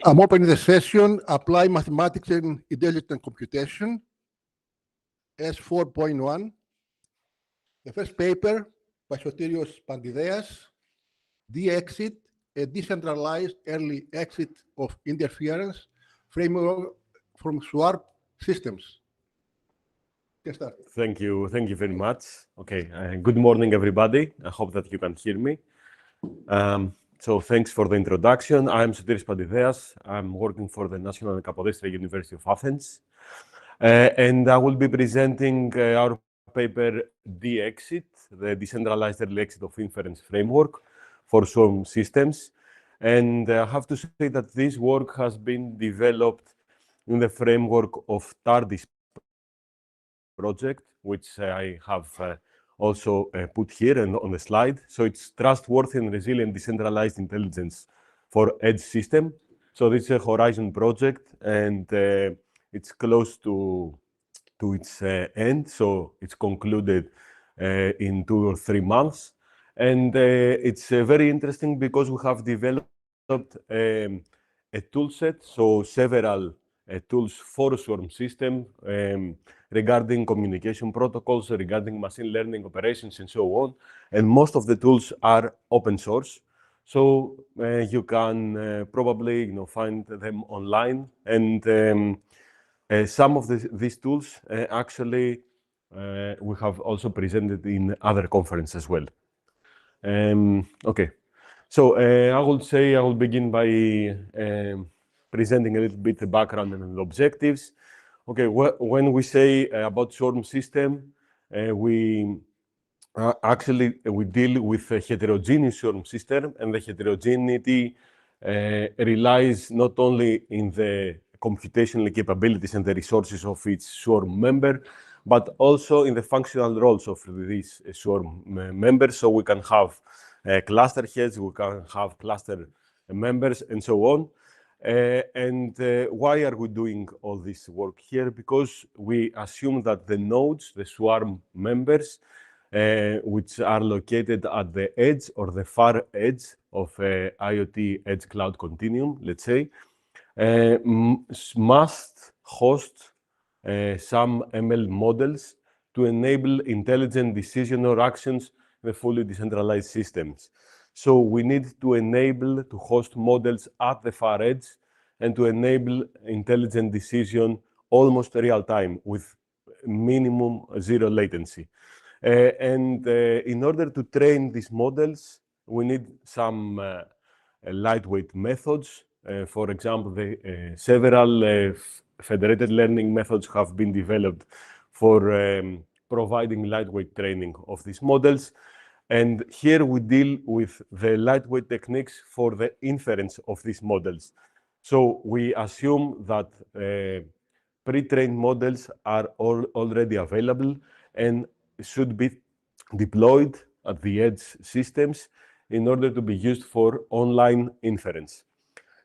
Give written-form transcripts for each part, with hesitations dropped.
I'm opening the session, Apply Mathematics and Intelligent Computation, S4.1. The first paper by Sotirios Pandideas, D-Exit, a decentralized early exit of interference framework from swarm systems. Get started. Thank you very much. Okay, good morning, everybody. I hope that you can hear me. So thanks for the introduction. I'm Sotirios Pandideas. I'm working for the National Kapodistra University of Athens. And I will be presenting our paper, D-Exit, the decentralized early exit of inference framework for swarm systems. And I have to say that this work has been developed in the framework of TARDIS project, which I have also put here and on the slide. So it's trustworthy and resilient decentralized intelligence for edge system. So this is a Horizon project, and it's close to its end. So it's concluded in 2 or 3 months. And it's very interesting because we have developed a tool set, so several tools for swarm system regarding communication protocols, regarding machine learning operations, and so on. And most of the tools are open source. So you can probably find them online. And some of these tools actually we have also presented in other conferences as well. Okay, so I will begin by presenting a little bit the background and the objectives. Okay, when we say about swarm system, we deal with a heterogeneous swarm system, and the heterogeneity relies not only in the computational capabilities and the resources of each swarm member, but also in the functional roles of these swarm members. So we can have cluster heads, we can have cluster members, and so on. And why are we doing all this work here? Because we assume that the nodes, the swarm members, which are located at the edge or the far edge of IoT edge cloud continuum, let's say, must host some ML models to enable intelligent decision or actions in the fully decentralized systems. So we need to host models at the far edge and to enable intelligent decision almost real time with minimum zero latency. And in order to train these models, we need some lightweight methods. For example, several federated learning methods have been developed for providing lightweight training of these models. And here we deal with the lightweight techniques for the inference of these models. So we assume that pre-trained models are already available and should be deployed at the edge systems in order to be used for online inference.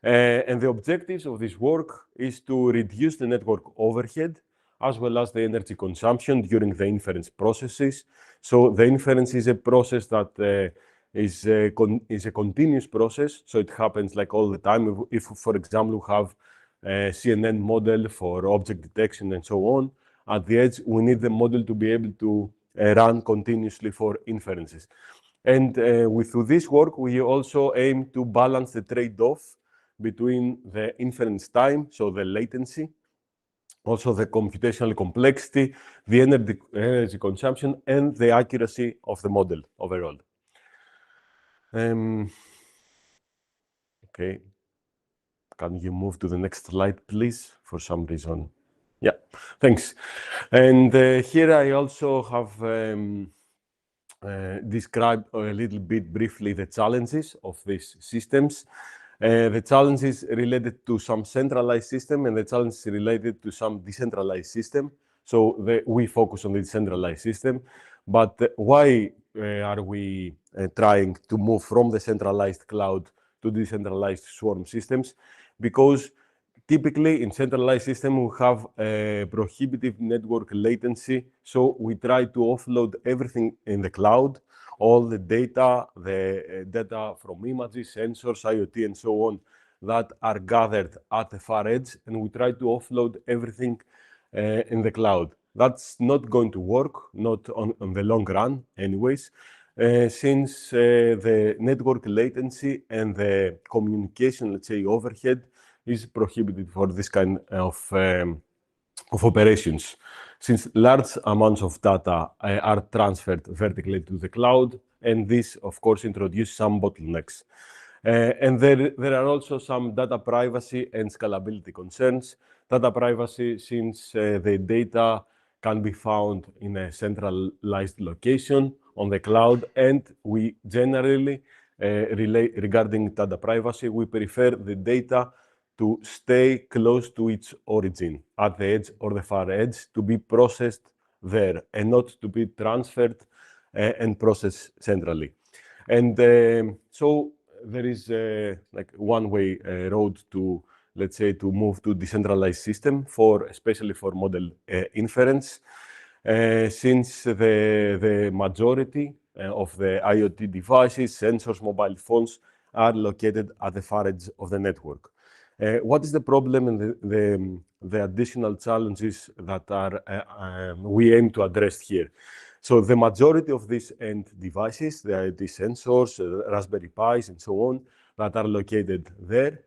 And the objectives of this work is to reduce the network overhead as well as the energy consumption during the inference processes. So the inference is a process that is a continuous process, so it happens like all the time. If for example, we have a CNN model for object detection and so on, at the edge, we need the model to be able to run continuously for inferences. And through this work, we also aim to balance the trade-off between the inference time, so the latency, also the computational complexity, the energy consumption, and the accuracy of the model overall. Okay, can you move to the next slide, please, for some reason? Yeah, thanks. And here I also have described a little bit briefly the challenges of these systems. The challenges related to some centralized system and the challenges related to some decentralized system. So we focus on the decentralized system. But why are we trying to move from the centralized cloud to decentralized swarm systems? Because typically in centralized system, we have a prohibitive network latency. So we try to offload everything in the cloud all the data, data from images, sensors, IoT, and so on, that are gathered at the far edge, and we try to offload everything in the cloud. That's not going to work, not on the long run anyways, since the network latency and the communication, let's say, overhead is prohibited for this kind of operations, since large amounts of data are transferred vertically to the cloud, and this, of course, introduces some bottlenecks. And there are also some data privacy and scalability concerns. Data privacy, since the data can be found in a centralized location on the cloud, and we generally, regarding data privacy, we prefer the data to stay close to its origin, at the edge or the far edge, to be processed there and not to be transferred and processed centrally. And so there is like one-way road to, let's say, to move to decentralized system, especially for model inference, since the majority of the IoT devices, sensors, mobile phones are located at the far edge of the network. What is the problem and the additional challenges that we aim to address here? So the majority of these end devices, the IoT sensors, Raspberry Pis, and so on, that are located there,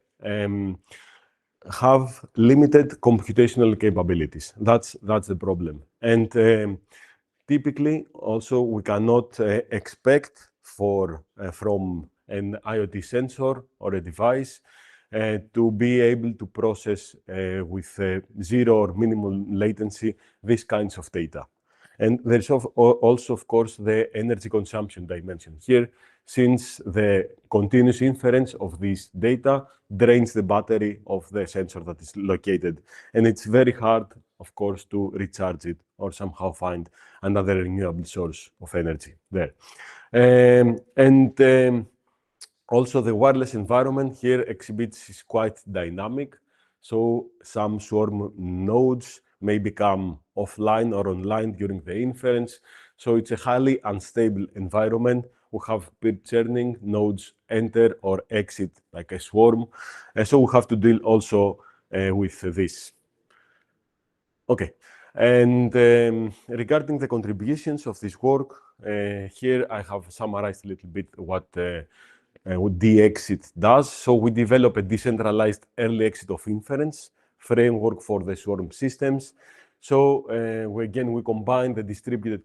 have limited computational capabilities. That's the problem. And typically, also, we cannot expect from an IoT sensor or a device to be able to process with zero or minimal latency these kinds of data. And there's also, of course, the energy consumption dimension here, since the continuous inference of this data drains the battery of the sensor that is located. And it's very hard, of course, to recharge it or somehow find another renewable source of energy there. Also, the wireless environment here is quite dynamic. So some swarm nodes may become offline or online during the inference. So it's a highly unstable environment. We have peer churning, nodes enter or exit like a swarm. So we have to deal also with this. Okay, and regarding the contributions of this work, here I have summarized a little bit what DExit does. So we develop a decentralized early exit of inference framework for the swarm systems. So we combine the distributed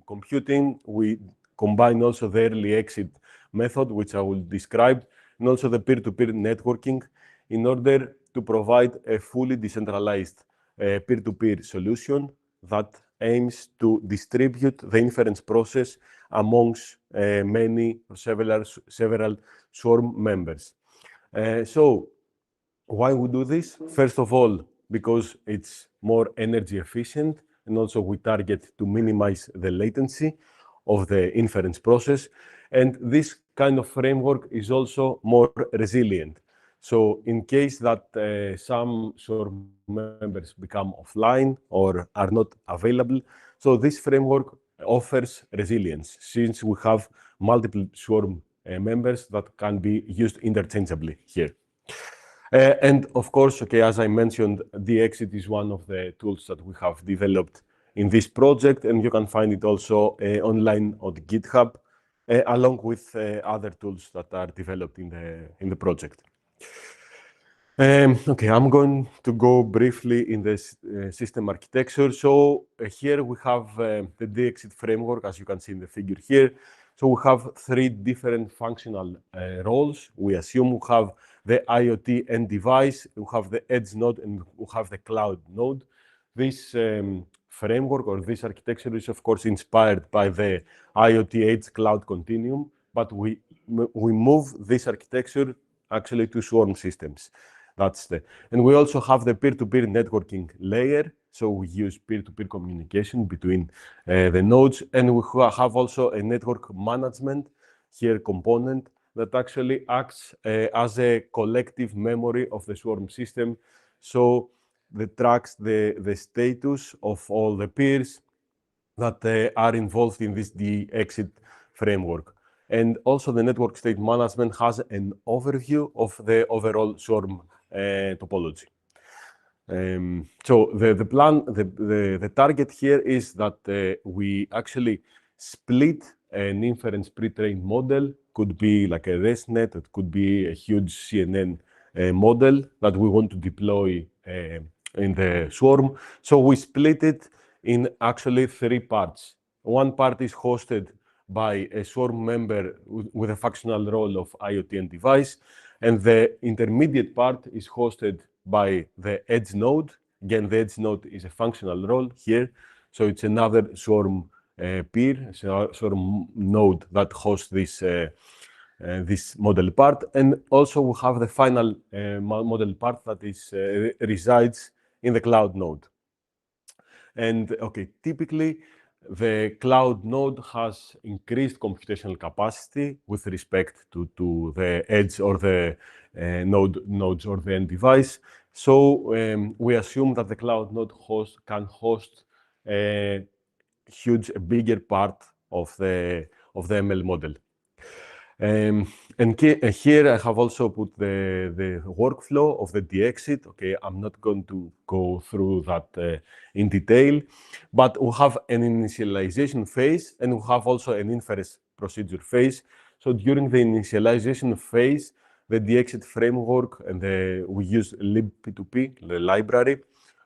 computing, we combine also the early exit method, which I will describe, and also the peer-to-peer networking in order to provide a fully decentralized peer-to-peer solution that aims to distribute the inference process amongst several swarm members. So why we do this? First of all, because it's more energy efficient, and also we target to minimize the latency of the inference process. And this kind of framework is also more resilient. So in case that some swarm members become offline or are not available, so this framework offers resilience, since we have multiple swarm members that can be used interchangeably here. And of course, okay, as I mentioned, DExit is one of the tools that we have developed in this project, and you can find it also online on GitHub, along with other tools that are developed in the project. Okay, I'm going to go briefly in this system architecture. So here we have the DExit framework, as you can see in the figure here. So we have three different functional roles. We assume we have the IoT end device, we have the edge node, and we have the cloud node. This framework or this architecture is, of course, inspired by the IoT edge cloud continuum, but we move this architecture actually to swarm systems. And we also have the peer-to-peer networking layer. So we use peer-to-peer communication between the nodes, and we have also a network management here component that actually acts as a collective memory of the swarm system. So that tracks the status of all the peers that are involved in this DExit framework. And also the network state management has an overview of the overall swarm topology. So the target here is that we actually split an inference pre-trained model. Could be like a ResNet, it could be a huge CNN model that we want to deploy in the swarm. So we split it in actually 3 parts. One part is hosted by a swarm member with a functional role of IoT and device, and the intermediate part is hosted by the edge node. Again, the edge node is a functional role here, so it's another swarm peer, swarm node that hosts this model part, and also we have the final model part that is resides in the cloud node. And okay, typically the cloud node has increased computational capacity with respect to the edge or the nodes or the end device. So we assume that the cloud node can host a bigger part of the ML model. And here I have also put the workflow of the DEXIT. Okay, I'm not going to go through that in detail, but we have an initialization phase and we have also an inference procedure phase. So during the initialization phase, the DEXIT framework and we use libp2p, the library,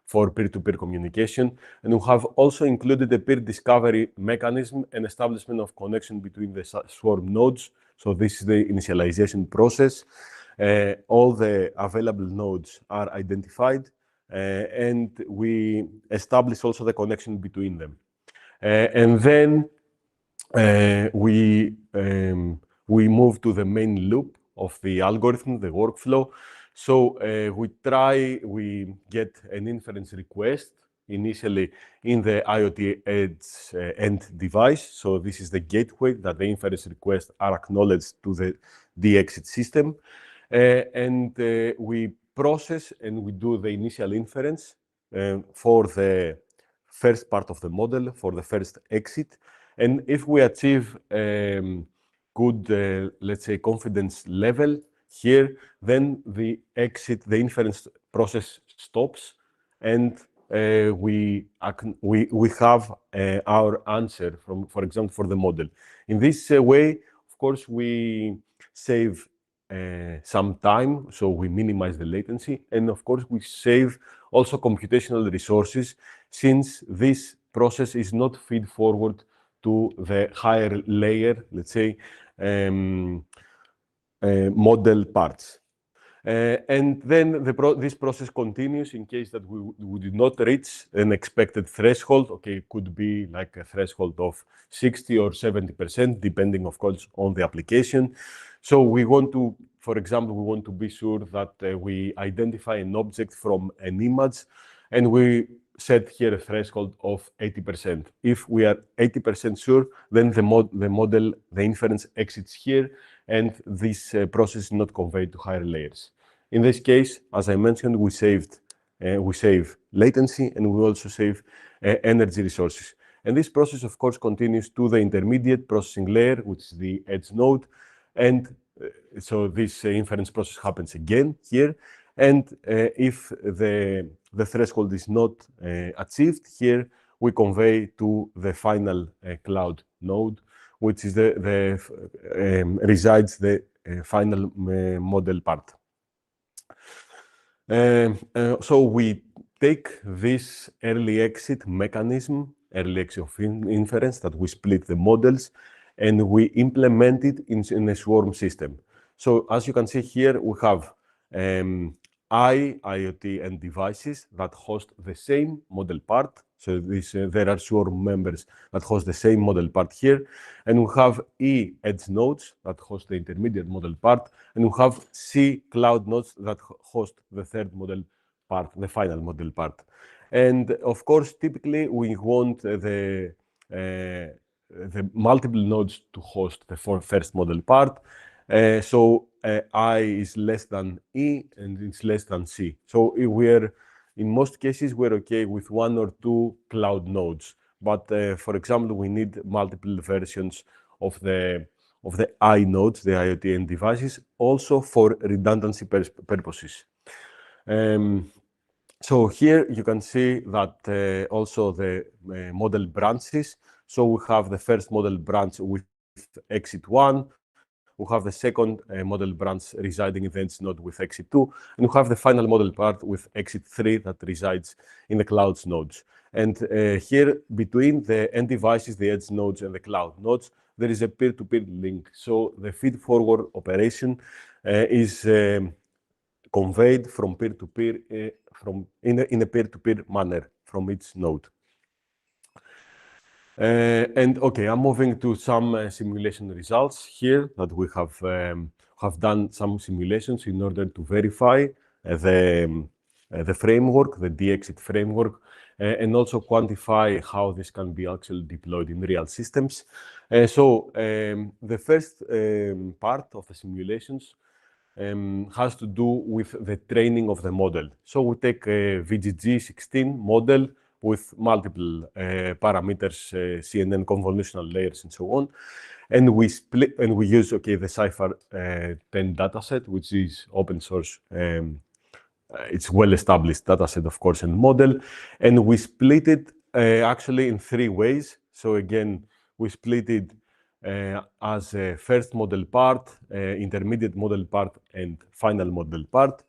for peer-to-peer communication. And we have also included a peer discovery mechanism and establishment of connection between the swarm nodes. So this is the initialization process. All the available nodes are identified, and we establish also the connection between them. And then we move to the main loop of the algorithm, the workflow. So we get an inference request initially in the IoT edge end device. So this is the gateway that the inference requests are acknowledged to the DEXIT system. And we process and we do the initial inference for the first part of the model, for the first exit. And if we achieve good, let's say, confidence level here, then the inference process stops, and we have our answer from, for example, for the model. In this way, of course, we save some time, so we minimize the latency, and of course, we save also computational resources, since this process is not feed forward to the higher layer, let's say, model parts. And then this process continues in case that we did not reach an expected threshold. Okay, it could be like a threshold of 60 or 70%, depending, of course, on the application. So we want to, for example, we want to be sure that we identify an object from an image, and we set here a threshold of 80%. If we are 80% sure, then the model, the inference exits here, and this process is not conveyed to higher layers. In this case, as I mentioned, we save latency, and we also save energy resources. And this process, of course, continues to the intermediate processing layer, which is the edge node. And so this inference process happens again here. And if the threshold is not achieved here, we convey to the final cloud node, which is resides the final model part. So we take this early exit mechanism, early exit of inference, that we split the models, and we implement it in a swarm system. So as you can see here, we have IoT and devices that host the same model part. So there are swarm members that host the same model part here. And we have E edge nodes that host the intermediate model part. And we have C cloud nodes that host the third model part, the final model part. And of course, typically we want the multiple nodes to host the first model part. So I is less than E and it's less than C. So in most cases, we're okay with 1 or 2 cloud nodes. But for example, we need multiple versions of the I nodes, the IoT end devices, also for redundancy purposes. So here you can see that also the model branches. So we have the first model branch with exit 1, we have the second model branch residing in the edge node with exit 2, and we have the final model part with exit 3 that resides in the cloud nodes. And here between the end devices, the edge nodes, and the cloud nodes, there is a peer-to-peer link. So the feed-forward operation is conveyed from peer-to-peer in a peer-to-peer manner from each node. And okay, I'm moving to some simulation results here that we have done some simulations in order to verify the framework, the D-Exit framework, and also quantify how this can be actually deployed in real systems. So the first part of the simulations has to do with the training of the model. So we take a VGG16 model with multiple parameters, CNN convolutional layers, and so on. And we split and we use the Cypher 10 dataset, which is open source. It's well-established dataset, of course, and model. And we split it actually in 3 ways. So again, we split it as a first model part, intermediate model part, and final model part.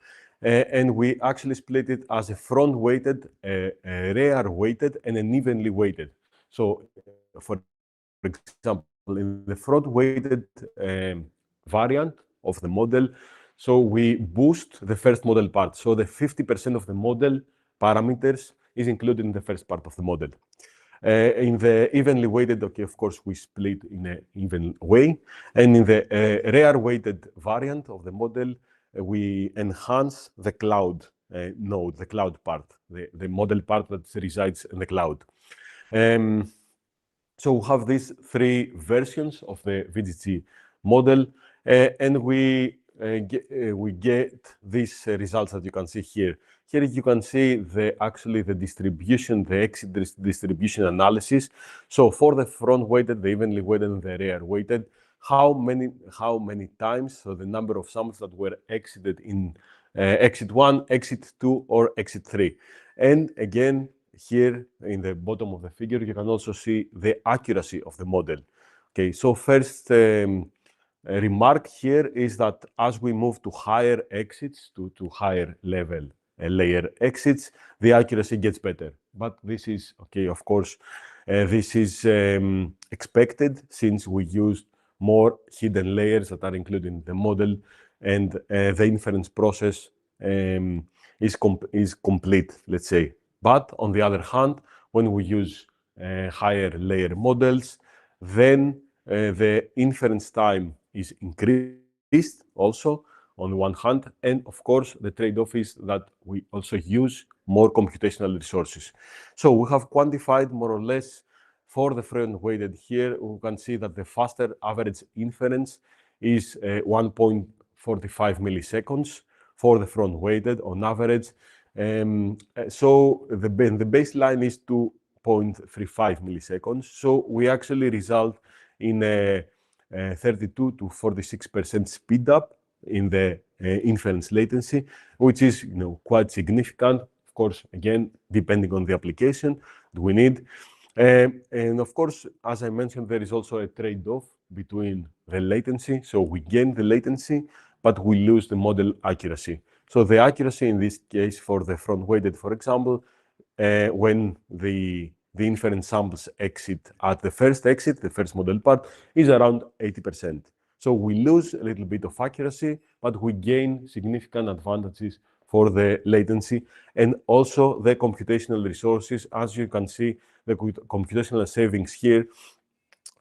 And we actually split it as a front-weighted, rear-weighted, and an evenly weighted. So, for example, in the front-weighted variant of the model, so we boost the first model part. So the 50% of the model parameters is included in the first part of the model. In the evenly weighted, of course, we split in an even way. And in the rear-weighted variant of the model, we enhance the cloud node, the cloud part, the model part that resides in the cloud. So we have these 3 versions of the VGG model, and we get these results that you can see here. Here you can see actually the distribution, the exit distribution analysis. So for the front-weighted, the evenly weighted, and the rear-weighted, how many times, so the number of samples that were exited in exit 1, exit 2, or exit 3. And again, here in the bottom of the figure, you can also see the accuracy of the model. Okay, so first remark here is that as we move to higher exits, to higher level layer exits, the accuracy gets better. But this is, of course, this is expected since we used more hidden layers that are included in the model, and the inference process is complete, let's say. But on the other hand, when we use higher layer models, then the inference time is increased also on one hand, and of course the trade-off is that we also use more computational resources. So we have quantified more or less for the front-weighted here. We can see that the faster average inference is 1.45 milliseconds for the front-weighted on average. So the baseline is 2.35 milliseconds. So we actually result in a 32 to 46% speed up in the inference latency, which is quite significant. Of course, again, depending on the application that we need. And of course, as I mentioned, there is also a trade-off between the latency. So we gain the latency, but we lose the model accuracy. So the accuracy in this case for the front-weighted, for example, when the inference samples exit at the first exit, the first model part, is around 80%. So we lose a little bit of accuracy, but we gain significant advantages for the latency and also the computational resources. As you can see, the computational savings here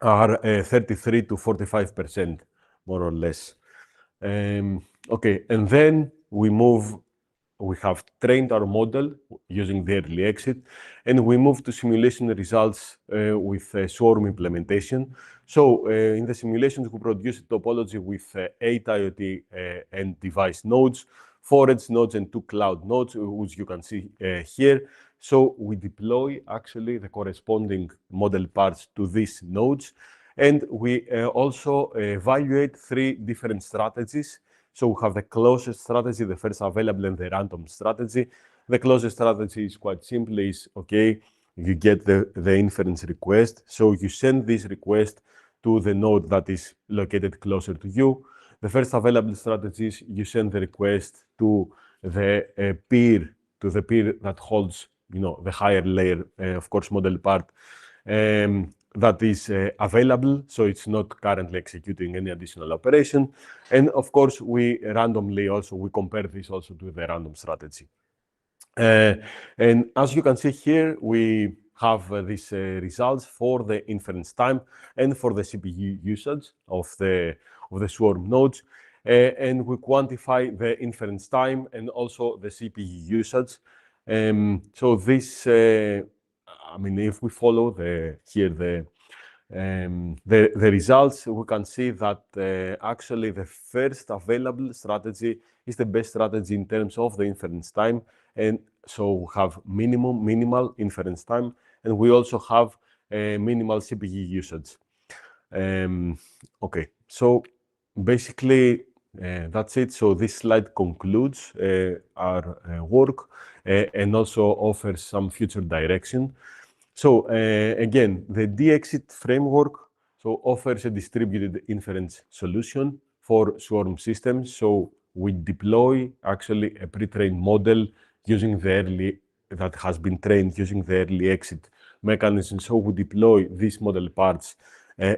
are 33 to 45%, more or less. Okay, and then we have trained our model using the early exit, and we move to simulation results with swarm implementation. So in the simulations, we produce a topology with 8 IoT and device nodes, 4 edge nodes, and 2 cloud nodes, which you can see here. So we deploy actually the corresponding model parts to these nodes, And we also evaluate 3 different strategies. So we have the closest strategy, the first available, and the random strategy. The closest strategy is quite simple, is okay, you get the inference request. So you send this request to the node that is located closer to you. The first available strategy is you send the request to the peer that holds, the higher layer, of course, model part that is available, so it's not currently executing any additional operation. And of course, we compare this also to the random strategy. And as you can see here, we have these results for the inference time and for the CPU usage of the swarm nodes. And we quantify the inference time and also the CPU usage. So this, if we follow the results, we can see that actually the first available strategy is the best strategy in terms of the inference time. And so we have minimal inference time, and we also have minimal CPU usage. Okay, so basically that's it. So this slide concludes our work and also offers some future direction. So again, the DEXIT framework offers a distributed inference solution for swarm systems. So we deploy actually a pre-trained model that has been trained using the early exit mechanism. So we deploy these model parts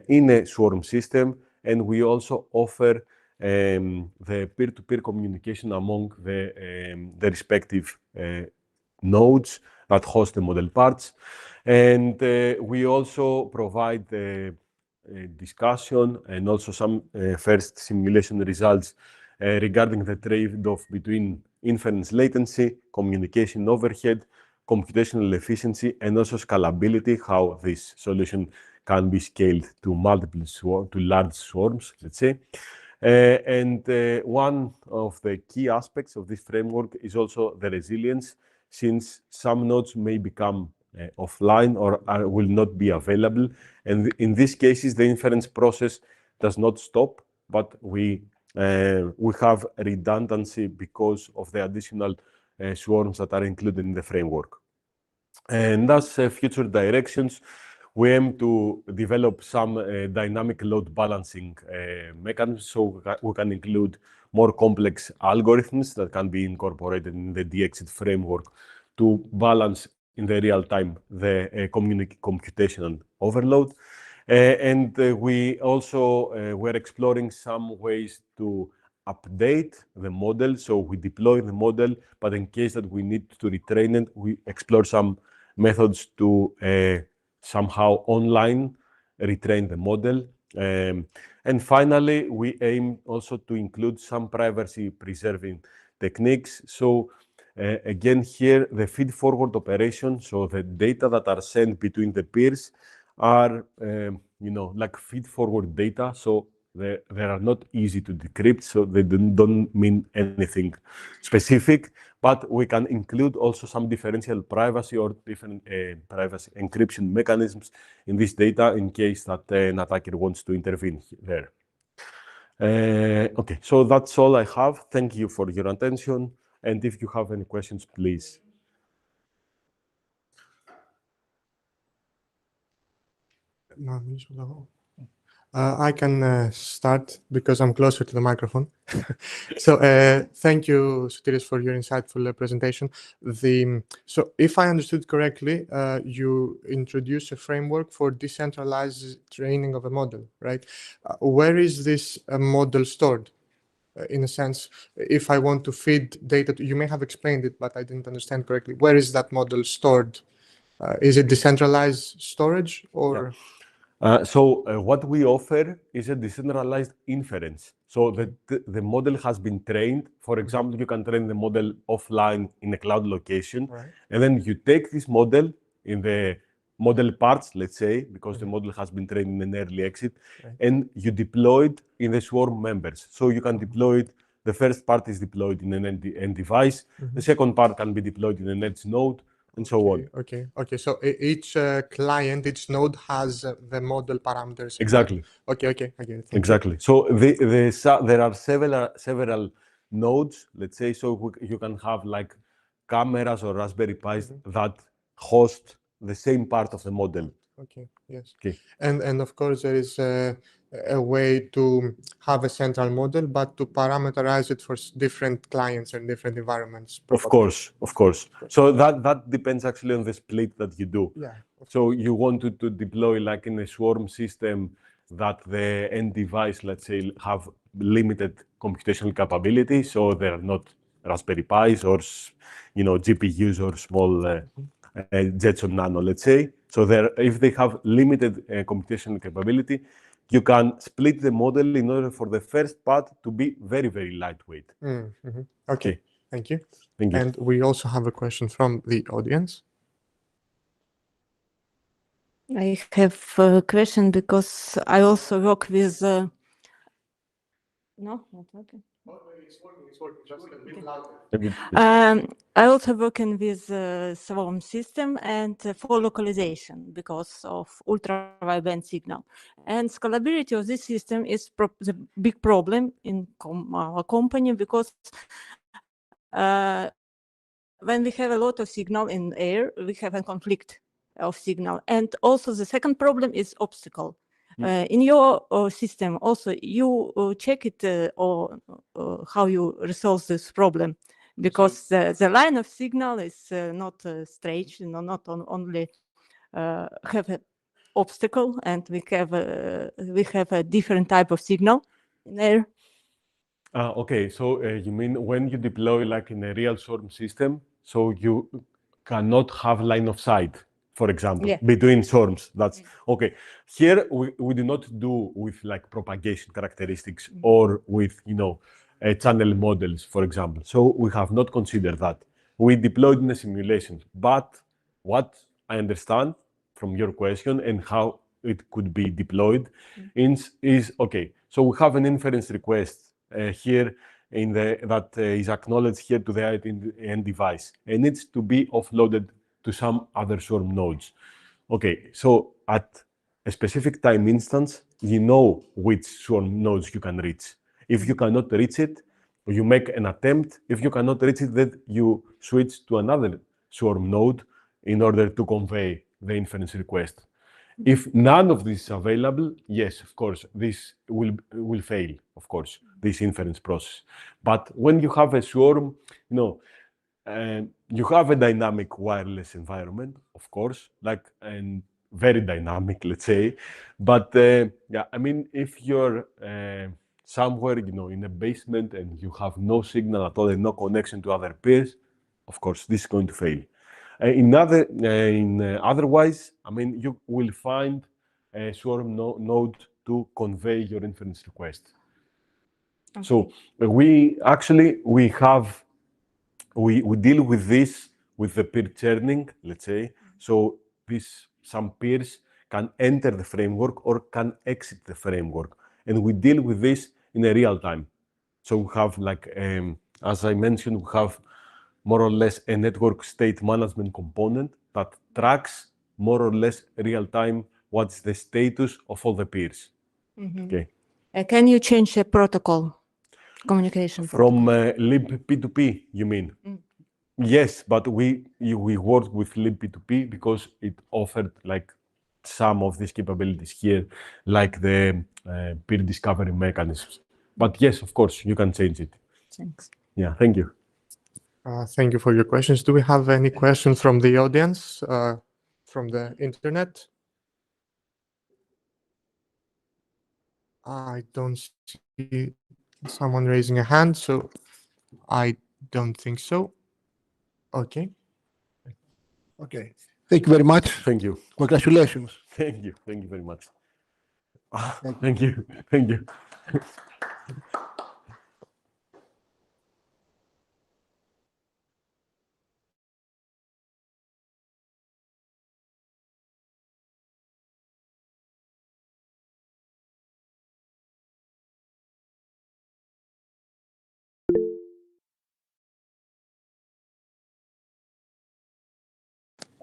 in a swarm system, and we also offer the peer-to-peer communication among the respective nodes that host the model parts. And we also provide discussion and also some first simulation results regarding the trade-off between inference latency, communication overhead, computational efficiency, and also scalability, how this solution can be scaled to large swarms, let's say. And one of the key aspects of this framework is also the resilience, since some nodes may become offline or will not be available. And in these cases, the inference process does not stop, but we have redundancy because of the additional swarms that are included in the framework. And as future directions, we aim to develop some dynamic load balancing mechanisms, so we can include more complex algorithms that can be incorporated in the DEXIT framework to balance in the real time the computational overload. And we also we're exploring some ways to update the model. So we deploy the model, but in case that we need to retrain it, we explore some methods to somehow online retrain the model. And finally, we aim also to include some privacy preserving techniques. So again, here, the feed-forward operation, so the data that are sent between the peers are, like feed-forward data. So they are not easy to decrypt, so they don't mean anything specific. But we can include also some differential privacy or different privacy encryption mechanisms in this data in case that an attacker wants to intervene there. Okay, so that's all I have. Thank you for your attention. And if you have any questions, please. I can start because I'm closer to the microphone. So thank you, Sotiris, for your insightful presentation. So if I understood correctly, you introduce a framework for decentralized training of a model, right? Where is this model stored? In a sense, if I want to feed data, you may have explained it, but I didn't understand correctly. Where is that model stored? Is it decentralized storage or? Yeah. What we offer is a decentralized inference. So the model has been trained. For example, you can train the model offline in a cloud location. Right. And then you take this model in the model parts, let's say, because the model has been trained in an early exit, Right. and you deploy it in the swarm members. So you can deploy it, the first part is deployed in an end device, the second part can be deployed in an edge node, and so on. Okay. So each client, each node has the model parameters. Exactly. Okay. I get it. Thank you. Exactly. So there are several nodes, let's say, so you can have like cameras or Raspberry Pis that host the same part of the model. Okay. Yes. Okay. And of course there is a way to have a central model, but to parameterize it for different clients and different environments. Of course. So that depends actually on the split that you do. Yeah. So you want to deploy like in a swarm system that the end device, let's say, have limited computational capability, so they're not Raspberry Pis or GPUs or small Jetson Nano, let's say. So if they have limited computational capability, you can split the model in order for the first part to be very, very lightweight. Okay. Thank you. Thank you. And we also have a question from the audience. I have a question because I also work with. No, not working. It's working. Just a bit louder. I also working with swarm system and for localization because of ultra wideband signal. And scalability of this system is the big problem in our company because when we have a lot of signal in air, we have a conflict of signal. And also the second problem is obstacle. In your system, also you check it or how you resolve this problem, because the line of signal is not straight, not only have an obstacle, and we have a different type of signal in air. Okay, so you mean when you deploy like in a real swarm system, so you cannot have line of sight, for example, between swarms. That's okay. Here we do not do with like propagation characteristics or with channel models, for example. So we have not considered that. We deployed in a simulation. But what I understand from your question and how it could be deployed is okay. So we have an inference request here that is acknowledged here to the end device and needs to be offloaded to some other swarm nodes. Okay, so at a specific time instance, you know which swarm nodes you can reach. If you cannot reach it, you make an attempt. If you cannot reach it, then you switch to another swarm node in order to convey the inference request. If none of this is available, yes, of course, this will fail, of course, this inference process. But when you have a swarm, you have a dynamic wireless environment, of course, and very dynamic, let's say. But yeah, I mean, if you're somewhere, in a basement and you have no signal at all and no connection to other peers, of course, this is going to fail. Otherwise, I mean, you will find a swarm node to convey your inference request. Okay. So we deal with this with the peer churning, let's say. So some peers can enter the framework or can exit the framework, and we deal with this in a real time. So we have as I mentioned, we have more or less a network state management component that tracks more or less real time what's the status of all the peers. Okay. Can you change the protocol, communication from protocol? libp2p, you mean? Yes, but we worked with libp2p because it offered like some of these capabilities here, like the peer discovery mechanisms. But yes, of course, you can change it. Thanks. Yeah, thank you. Thank you for your questions. Do we have any questions from the audience, from the internet? I don't see someone raising a hand, so I don't think so. Okay. Okay. Thank you very much. Thank you. Congratulations. Thank you. Thank you very much. Thank you. Thank you.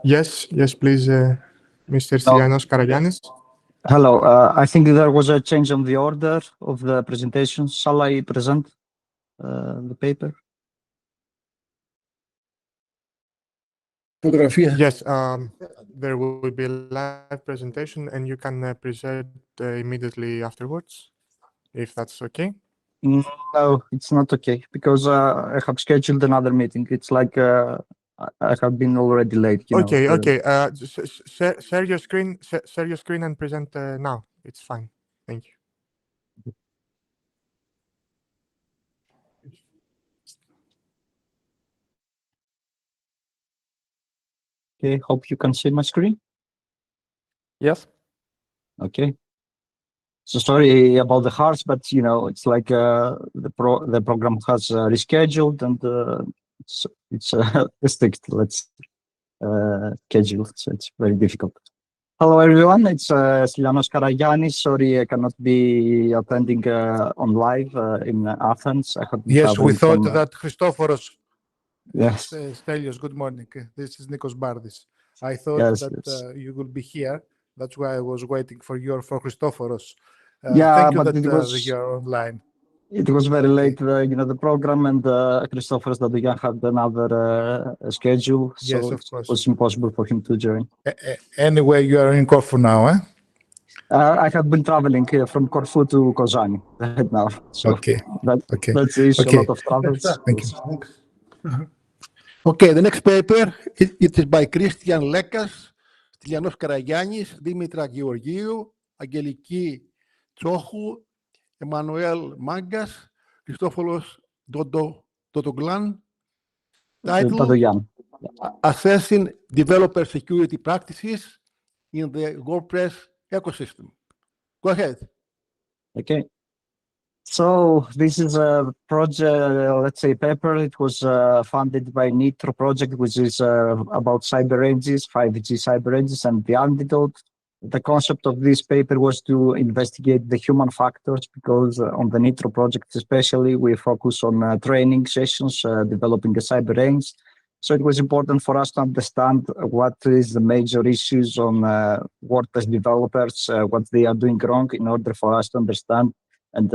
Yes, yes, please, Mr. Stylianos Karagiannis. Hello. I think there was a change on the order of the presentation. Shall I present the paper? Φωτογραφία. Yes, there will be a live presentation and you can present immediately afterwards, if that's okay. No, it's not okay because I have scheduled another meeting. It's like I have been already late. Okay, know, okay. Share your screen, share your screen and present now. It's fine. Thank you. Okay, hope you can see my screen. Yes. Okay. So sorry about the harsh, but it's like the program has rescheduled and it's strict. Let's schedule. So it's very difficult. Hello everyone. It's Stylianos Karagiannis. Sorry, I cannot be attending on live in Athens. I have been Yes, we traveling thought from, that Christoforos. Yes. Stelios, good morning. This is Nikos Bardis. I thought Yes, that yes. you will be here. That's why I was waiting for Christoforos. Yeah, Thank you but that it was you're online. it was very late. The program and Christopher Daduyan had another schedule, so Yes, of it course. was impossible for him to join. Anyway, you are in Corfu now, eh? I have been traveling from Corfu to Kozani right now, so Okay. Okay. that's the issue. A lot of travels. Thank you. Okay, the next paper, it is by Christian Lekas, Stylianos Karagiannis, Dimitra Georgiou, Angeliki Tsouchou, Emmanuel Mangas, Christoforos Dodoglan. Title, Daduyan. Assessing Developer Security Practices in the WordPress Ecosystem. Go ahead. Okay. So this is a project, let's say paper. It was funded by Nitro project, which is about cyber ranges, 5G cyber ranges, and the antidote. The concept of this paper was to investigate the human factors because on the Nitro project especially, we focus on training sessions, developing a cyber range. So it was important for us to understand what is the major issues on WordPress developers, what they are doing wrong in order for us to understand and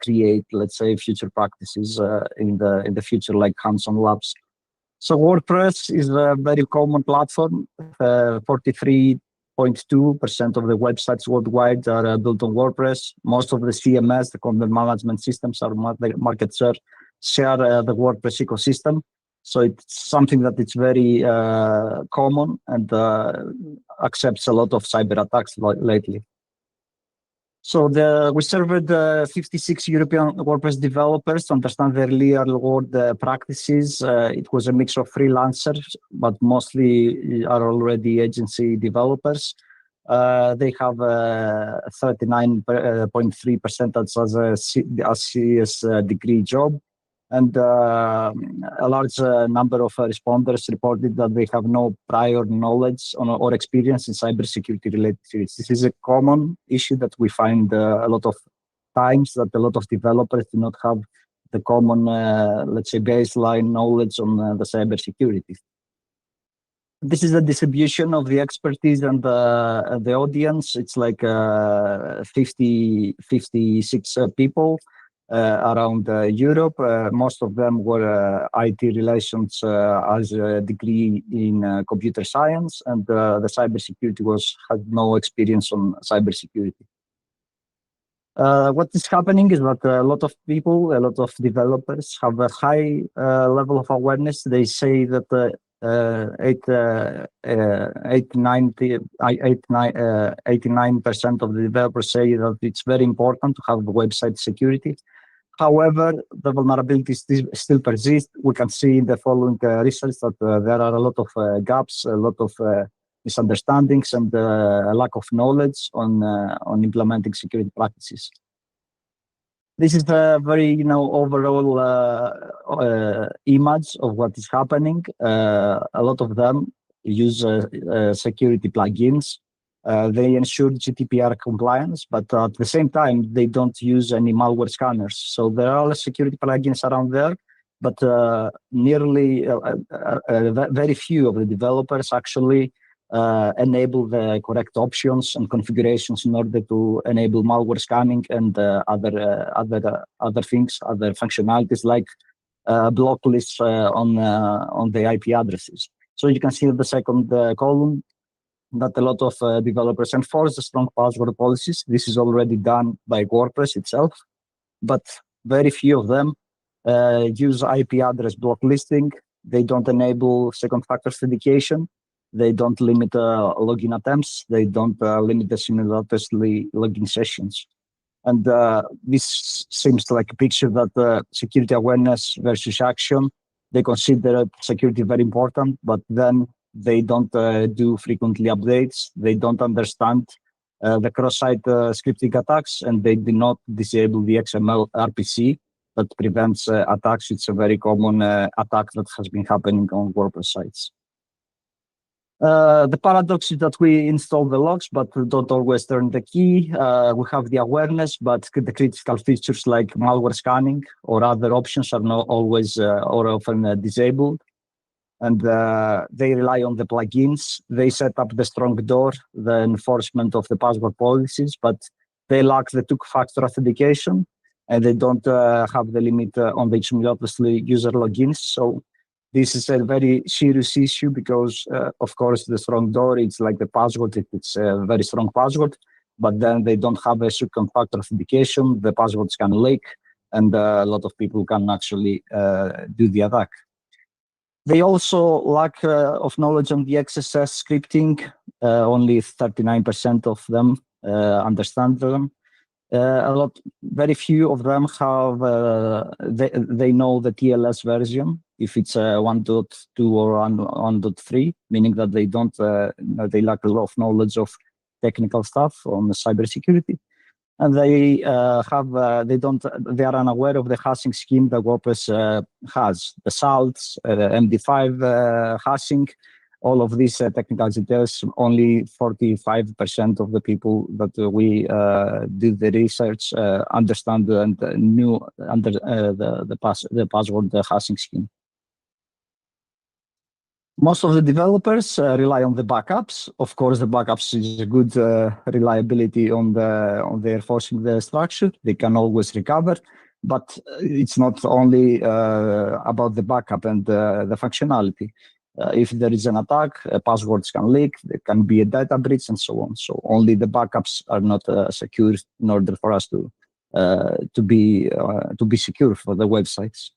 create, let's say, future practices in the future, like hands-on labs. So WordPress is a very common platform. 43.2% of the websites worldwide are built on WordPress. Most of the CMS, the content management systems, are market share the WordPress ecosystem. So it's something that it's very common and accepts a lot of cyber attacks lately. So we surveyed 56 European WordPress developers to understand their real world practices. It was a mix of freelancers, but mostly are already agency developers. They have 39.3% as a serious degree job. And a large number of respondents reported that they have no prior knowledge or experience in cybersecurity related fields. This is a common issue that we find a lot of times, that a lot of developers do not have the common, let's say, baseline knowledge on the cybersecurity. This is the distribution of the expertise and the audience. It's like 56 people. Around Europe. Most of them were IT relations as a degree in computer science, and the cybersecurity had no experience on cybersecurity. What is happening is that a lot of people, a lot of developers have a high level of awareness. They say that 89% of the developers say that it's very important to have website security. However, the vulnerabilities still persist. We can see in the following results that there are a lot of gaps, a lot of misunderstandings, and a lack of knowledge on implementing security practices. This is a very, overall image of what is happening. A lot of them use security plugins. They ensure GDPR compliance, but at the same time, they don't use any malware scanners. So there are security plugins around there, but very few of the developers actually enable the correct options and configurations in order to enable malware scanning and other things, other functionalities like block lists on the IP addresses. So you can see in the second column that a lot of developers enforce the strong password policies. This is already done by WordPress itself, but very few of them use IP address block listing. They don't enable second factor authentication. They don't limit login attempts. They don't limit the simultaneously login sessions. And this seems like a picture that security awareness versus action. They consider security very important, but then they don't do frequently updates. They don't understand the cross-site scripting attacks, and they do not disable the XML RPC that prevents attacks. It's a very common attack that has been happening on WordPress sites. The paradox is that we install the logs, but don't always turn the key. We have the awareness, but the critical features like malware scanning or other options are not always or often disabled. And they rely on the plugins. They set up the strong door, the enforcement of the password policies, but they lack the two-factor authentication, and they don't have the limit on the simultaneously user logins. So this is a very serious issue because, of course, the strong door, it's like the password, it's a very strong password, but then they don't have a second factor authentication, the passwords can leak, and a lot of people can actually do the attack. They also lack of knowledge on the XSS scripting. Only 39% of them understand them. Very few of them have, they know the TLS version, if it's 1.2 or 1.3, meaning that they don't, they lack a lot of knowledge of technical stuff on cybersecurity. And they they are unaware of the hashing scheme that WordPress has, the salts, MD5 hashing, all of these technical details. Only 45% of the people that we do the research understand and knew under the password hashing scheme. Most of the developers rely on the backups. Of course, the backups is a good reliability on their enforcing the structure. They can always recover, but it's not only about the backup and the functionality. If there is an attack, passwords can leak, there can be a data breach, and so on. So only the backups are not secure in order for us to be secure for the websites.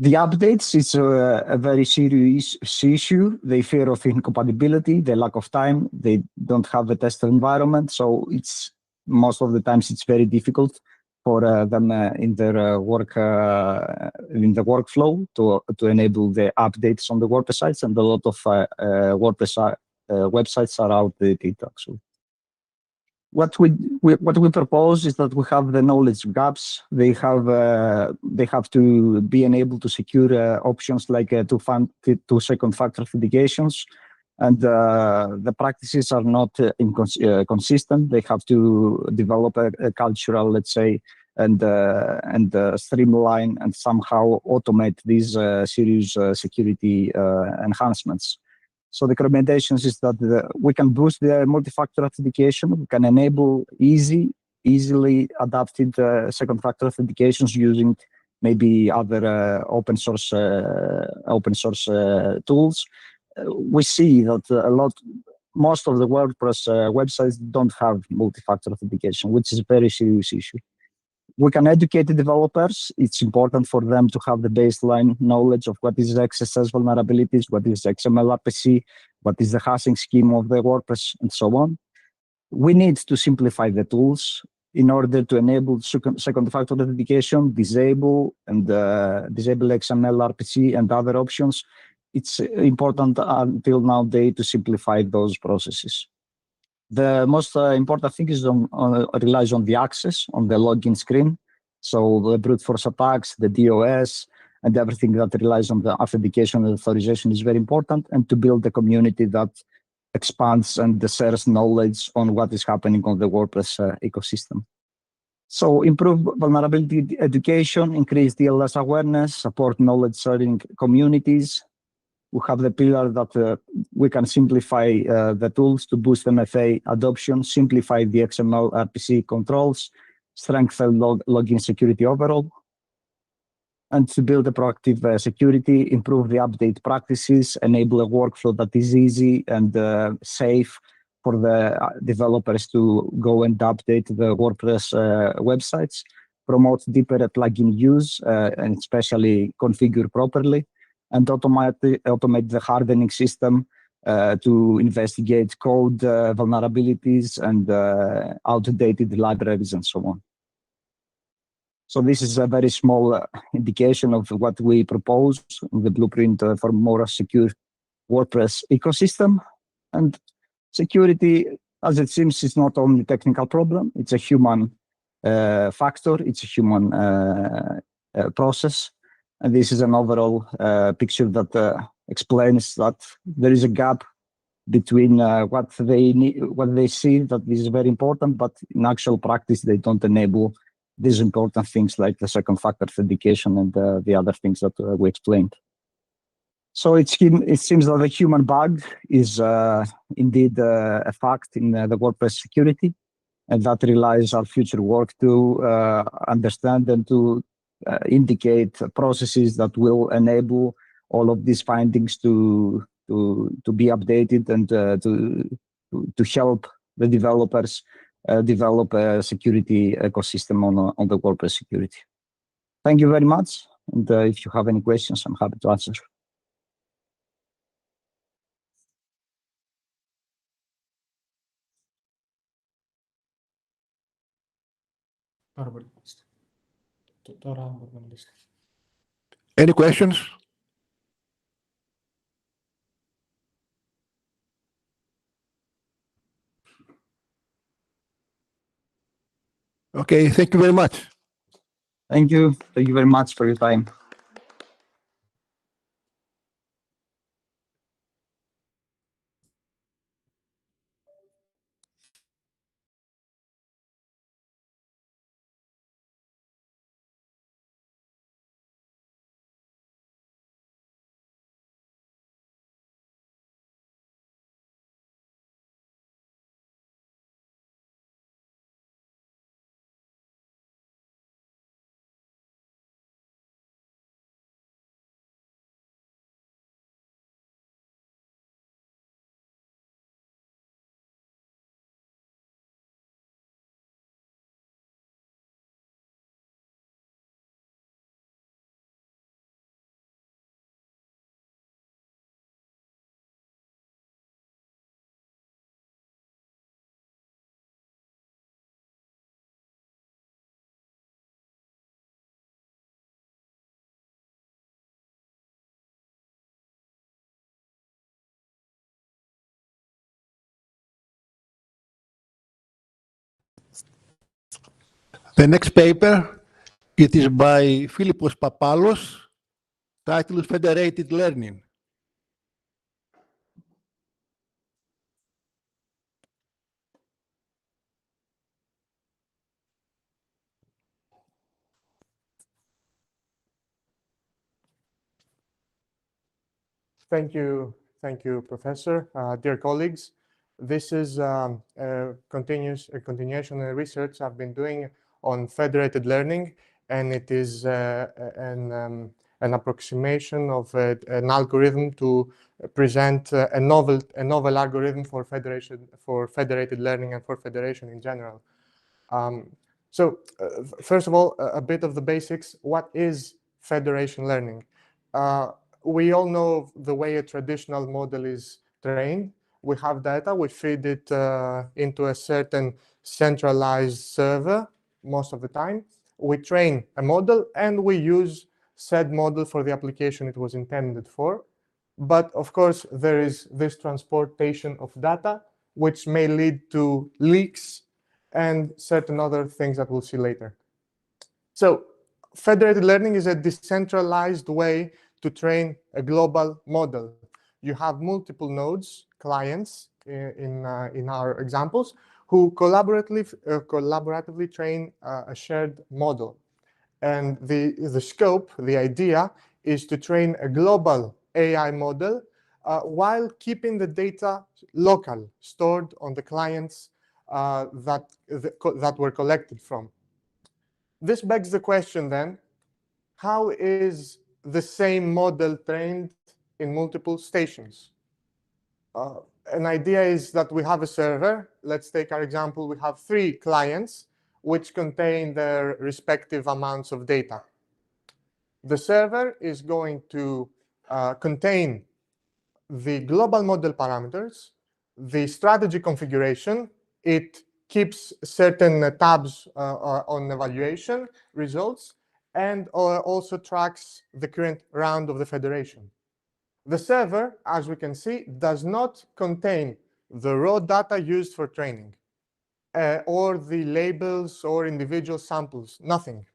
The updates is a very serious issue. They fear of incompatibility, the lack of time. They don't have a test environment, so it's most of the times it's very difficult for them in their work in the workflow to enable the updates on the WordPress sites, and a lot of WordPress websites are outdated actually. What we propose is that we have the knowledge gaps. They have to be enabled to secure options like two-second factor authentications, and the practices are not consistent. They have to develop a cultural, let's say, and streamline and somehow automate these serious security enhancements. So the recommendations is that we can boost the multi-factor authentication. We can enable easily adapted second factor authentications using maybe other open source tools. We see that most of the WordPress websites don't have multi-factor authentication, which is a very serious issue. We can educate the developers. It's important for them to have the baseline knowledge of what is XSS vulnerabilities, what is XML RPC, what is the hashing scheme of the WordPress, and so on. We need to simplify the tools in order to enable second factor authentication, disable XML RPC and other options. It's important until nowadays to simplify those processes. The most important thing is relies on the access on the login screen. So the brute force attacks, the DOS, and everything that relies on the authentication and authorization is very important, and to build a community that expands and shares knowledge on what is happening on the WordPress ecosystem. So improve vulnerability education, increase DLS awareness, support knowledge sharing communities. We have the pillar that we can simplify the tools to boost MFA adoption, simplify the XML RPC controls, strengthen login security overall, and to build a proactive security, improve the update practices, enable a workflow that is easy and safe for the developers to go and update the WordPress websites, promote deeper plugin use, and especially configure properly, and automate the hardening system to investigate code vulnerabilities and outdated libraries and so on. So this is a very small indication of what we propose in the blueprint for more secure WordPress ecosystem. And security, as it seems, is not only a technical problem, it's a human factor, it's a human process. And this is an overall picture that explains that there is a gap between what they need, what they see that this is very important, but in actual practice, they don't enable these important things like the second factor authentication and the other things that we explained. So it seems that the human bug is indeed a fact in the WordPress security, and that relies our future work to understand and to indicate processes that will enable all of these findings to be updated and to help the developers develop a security ecosystem on the WordPress security. Thank you very much. And if you have any questions, I'm happy to answer. Any questions? Okay, thank you very much. Thank you. Thank you very much for your time. The next paper, it is by Philippos Papalos, titled Federated Learning. Thank you, Professor. Dear colleagues, this is a continuation of research I've been doing on federated learning, and it is an approximation of an algorithm to present a novel algorithm for federated learning and for federation in general. First of all, a bit of the basics. What is federation learning? We all know the way a traditional model is trained. We have data, we feed it into a certain centralized server most of the time. We train a model and we use said model for the application it was intended for. But of course, there is this transportation of data, which may lead to leaks and certain other things that we'll see later. So federated learning is a decentralized way to train a global model. You have multiple nodes, clients in our examples, who collaboratively train a shared model. And the scope, the idea, is to train a global AI model while keeping the data local, stored on the clients that were collected from. This begs the question then, how is the same model trained in multiple stations? An idea is that we have a server. Let's take our example. We have 3 clients which contain their respective amounts of data. The server is going to contain the global model parameters, the strategy configuration. It keeps certain tabs on evaluation results, and also tracks the current round of the federation. The server, as we can see, does not contain the raw data used for training, or the labels or individual samples, nothing.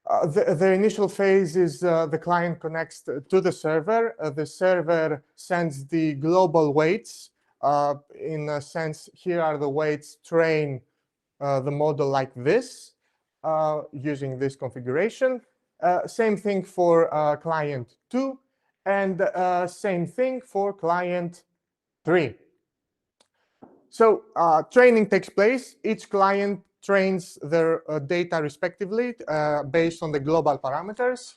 The initial phase is the client connects to the server. The server sends the global weights. In a sense, here are the weights, train the model like this, using this configuration. Same thing for client 2, and same thing for client 3. So training takes place. Each client trains their data respectively based on the global parameters.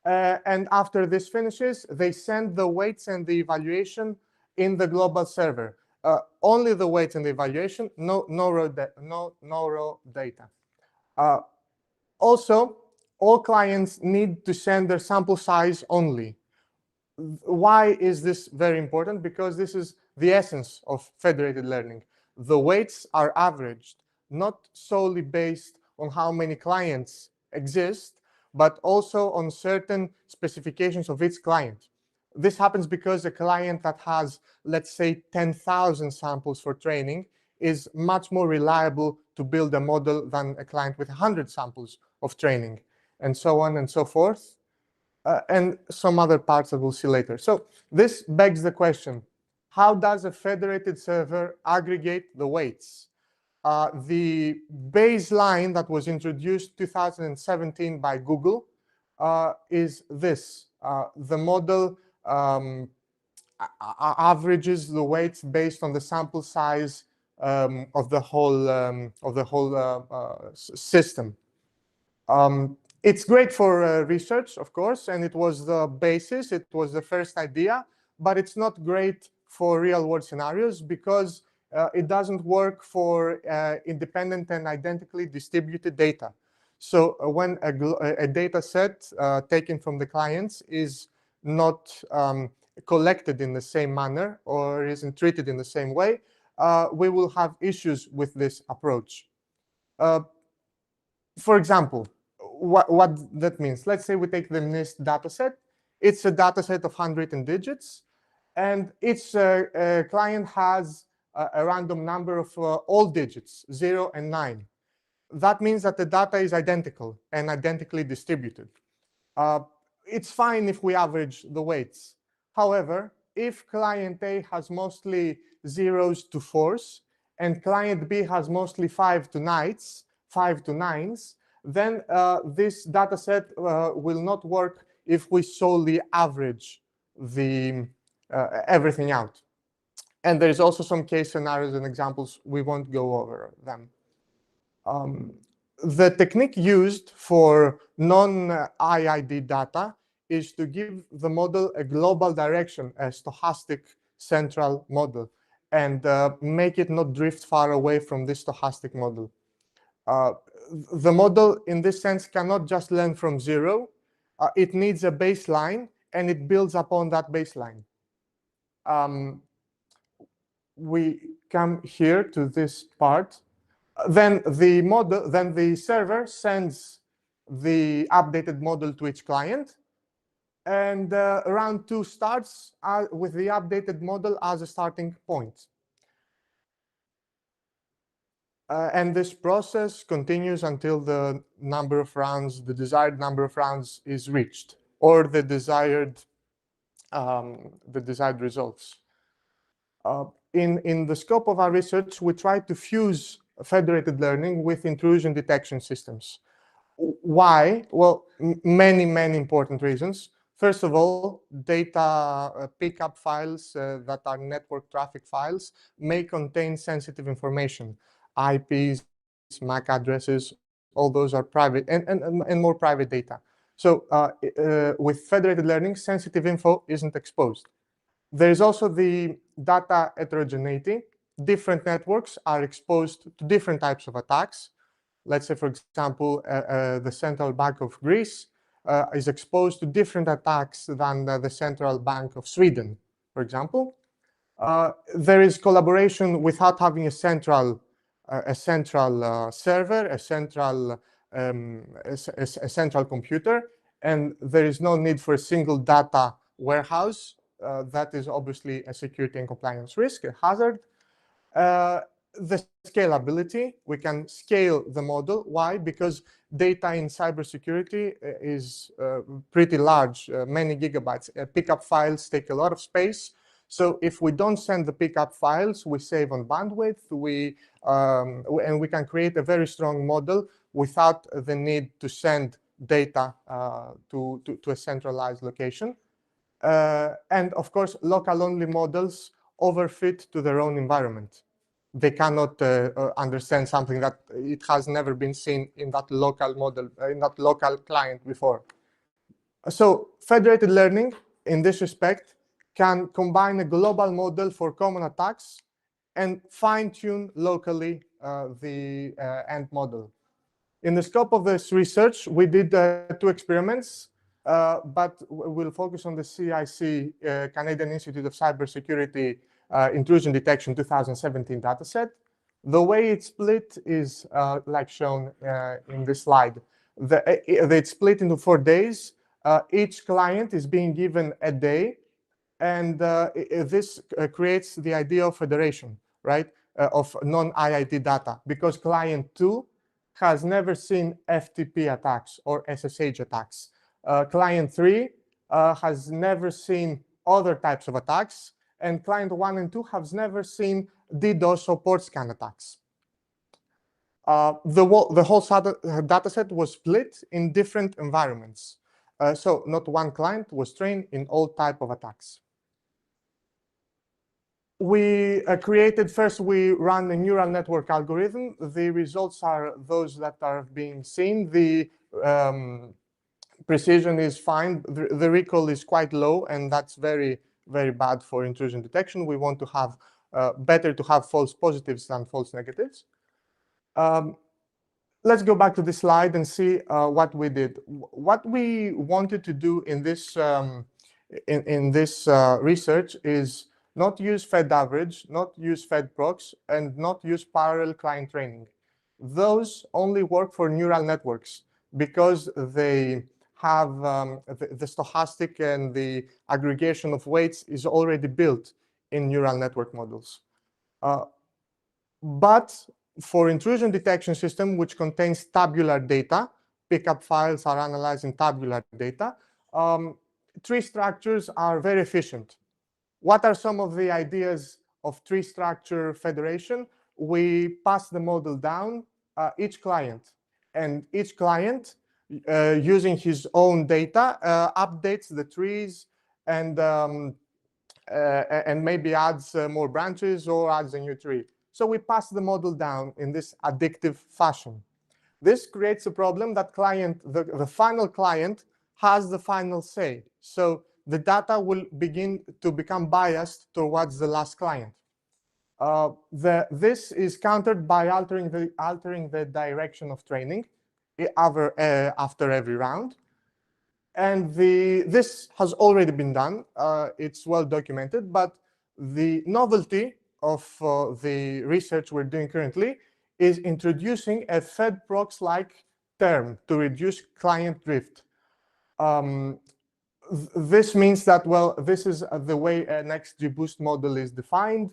And after this finishes, they send the weights and the evaluation in the global server. Only the weights and the evaluation, no raw data. Also, all clients need to send their sample size only. Why is this very important? Because this is the essence of federated learning. The weights are averaged, not solely based on how many clients exist, but also on certain specifications of each client. This happens because a client that has, let's say, 10,000 samples for training is much more reliable to build a model than a client with 100 samples of training, and so on and so forth. And some other parts that we'll see later. So this begs the question, how does a federated server aggregate the weights? The baseline that was introduced 2017 by Google is this. The model averages the weights based on the sample size of the whole system. It's great for research, of course, and it was the basis, it was the first idea, but it's not great for real-world scenarios because it doesn't work for independent and identically distributed data. So when a data set taken from the clients is not collected in the same manner or isn't treated in the same way, we will have issues with this approach. For example, what that means. Let's say we take the NIST dataset. It's a dataset of handwritten digits, and each client has a random number of all digits, 0 and 9. That means that the data is identical and identically distributed. It's fine if we average the weights. However, if client A has mostly 0s to 4s, and client B has mostly 5 to 9s, then this data set will not work if we solely average everything out. And there's also some case scenarios and examples. We won't go over them. The technique used for non-IID data is to give the model a global direction, a stochastic central model, and make it not drift far away from this stochastic model. The model, in this sense, cannot just learn from 0. It needs a baseline, and it builds upon that baseline. We come here to this part. Then the server sends the updated model to each client, and round 2 starts with the updated model as a starting point. And this process continues until the number of rounds, the desired number of rounds is reached, or the desired results. in the scope of our research, we try to fuse federated learning with intrusion detection systems. Why? Well, many important reasons. First of all, data pickup files that are network traffic files may contain sensitive information. IPs, MAC addresses, all those are private and more private data. So with federated learning, sensitive info isn't exposed. There's also the data heterogeneity. Different networks are exposed to different types of attacks. Let's say, for example, the Central Bank of Greece is exposed to different attacks than the Central Bank of Sweden, for example. There is collaboration without having a central server, a central computer, and there is no need for a single data warehouse. That is obviously a security and compliance risk, a hazard. The scalability, we can scale the model. Why? Because data in cybersecurity is pretty large, many gigabytes. Pickup files take a lot of space. So if we don't send the pickup files, we save on bandwidth, and we can create a very strong model without the need to send data to a centralized location. And of course, local-only models overfit to their own environment. They cannot understand something that it has never been seen in that local model, in that local client before. So federated learning, in this respect, can combine a global model for common attacks and fine-tune locally the end model. In the scope of this research, we did 2 experiments, but we'll focus on the CIC, Canadian Institute of Cybersecurity Intrusion Detection 2017 dataset. The way it's split is like shown in this slide. It's split into 4 days. Each client is being given a day, and this creates the idea of federation, right, of non-IIT data, because client 2 has never seen FTP attacks or SSH attacks. Client 3 has never seen other types of attacks, and client 1 and 2 have never seen DDoS or port scan attacks. The whole dataset was split in different environments. So not one client was trained in all types of attacks. We we ran a neural network algorithm. The results are those that are being seen. The precision is fine. The recall is quite low, and that's very bad for intrusion detection. We want to have better to have false positives than false negatives. Let's go back to this slide and see what we did. What we wanted to do in this research is not use Fed average, not use Fed prox, and not use parallel client training. Those only work for neural networks because they have the stochastic and the aggregation of weights is already built in neural network models. But for intrusion detection system, which contains tabular data, pickup files are analyzing tabular data, tree structures are very efficient. What are some of the ideas of tree structure federation? We pass the model down each client, and each client using his own data updates the trees and maybe adds more branches or adds a new tree. So we pass the model down in this addictive fashion. This creates a problem that the final client has the final say. So the data will begin to become biased towards the last client. This is countered by altering the direction of training after every round. And this has already been done. It's well documented, but the novelty of the research we're doing currently is introducing a Fed prox-like term to reduce client drift. This means that, well, this is the way an XGBoost model is defined.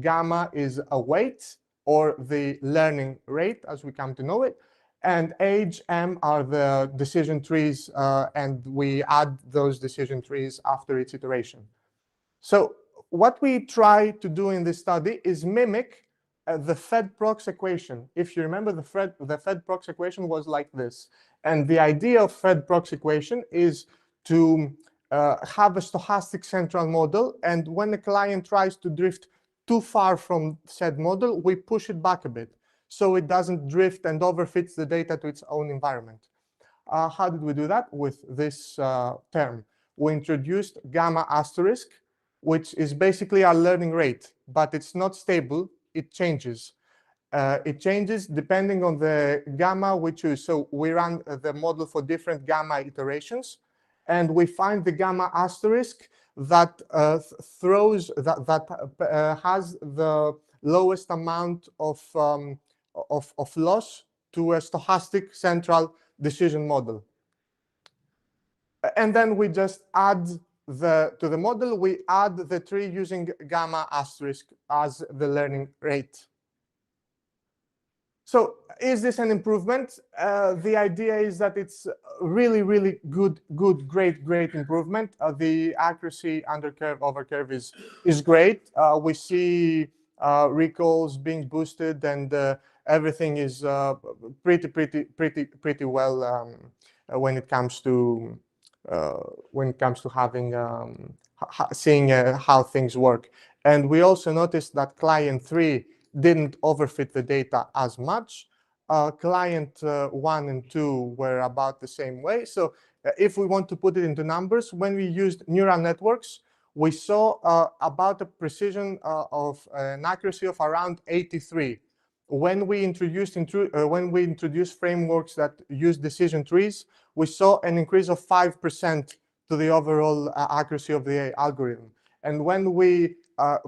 Gamma is a weight or the learning rate as we come to know it. And age, M are the decision trees, and we add those decision trees after each iteration. So what we try to do in this study is mimic the Fed-prox equation. If you remember, the Fed-prox equation was like this. And the idea of Fed-prox equation is to have a stochastic central model. And when the client tries to drift too far from said model, we push it back a bit, so it doesn't drift and overfits the data to its own environment. How did we do that? With this term. We introduced gamma asterisk, which is basically our learning rate, but it's not stable, it changes. It changes depending on the gamma we choose. So we run the model for different gamma iterations, and we find the gamma asterisk that has the lowest amount of loss to a stochastic central decision model. And then we just add to the model, we add the tree using gamma asterisk as the learning rate. So is this an improvement? The idea is that it's really, really great improvement. The accuracy under curve, over curve is great. We see recalls being boosted, and everything is pretty well when it comes to having seeing how things work. And we also noticed that client 3 didn't overfit the data as much. Client 1 and 2 were about the same way. So if we want to put it into numbers, when we used neural networks, we saw about a precision of an accuracy of around 83. When we introduced frameworks that use decision trees, we saw an increase of 5% to the overall accuracy of the algorithm. And when we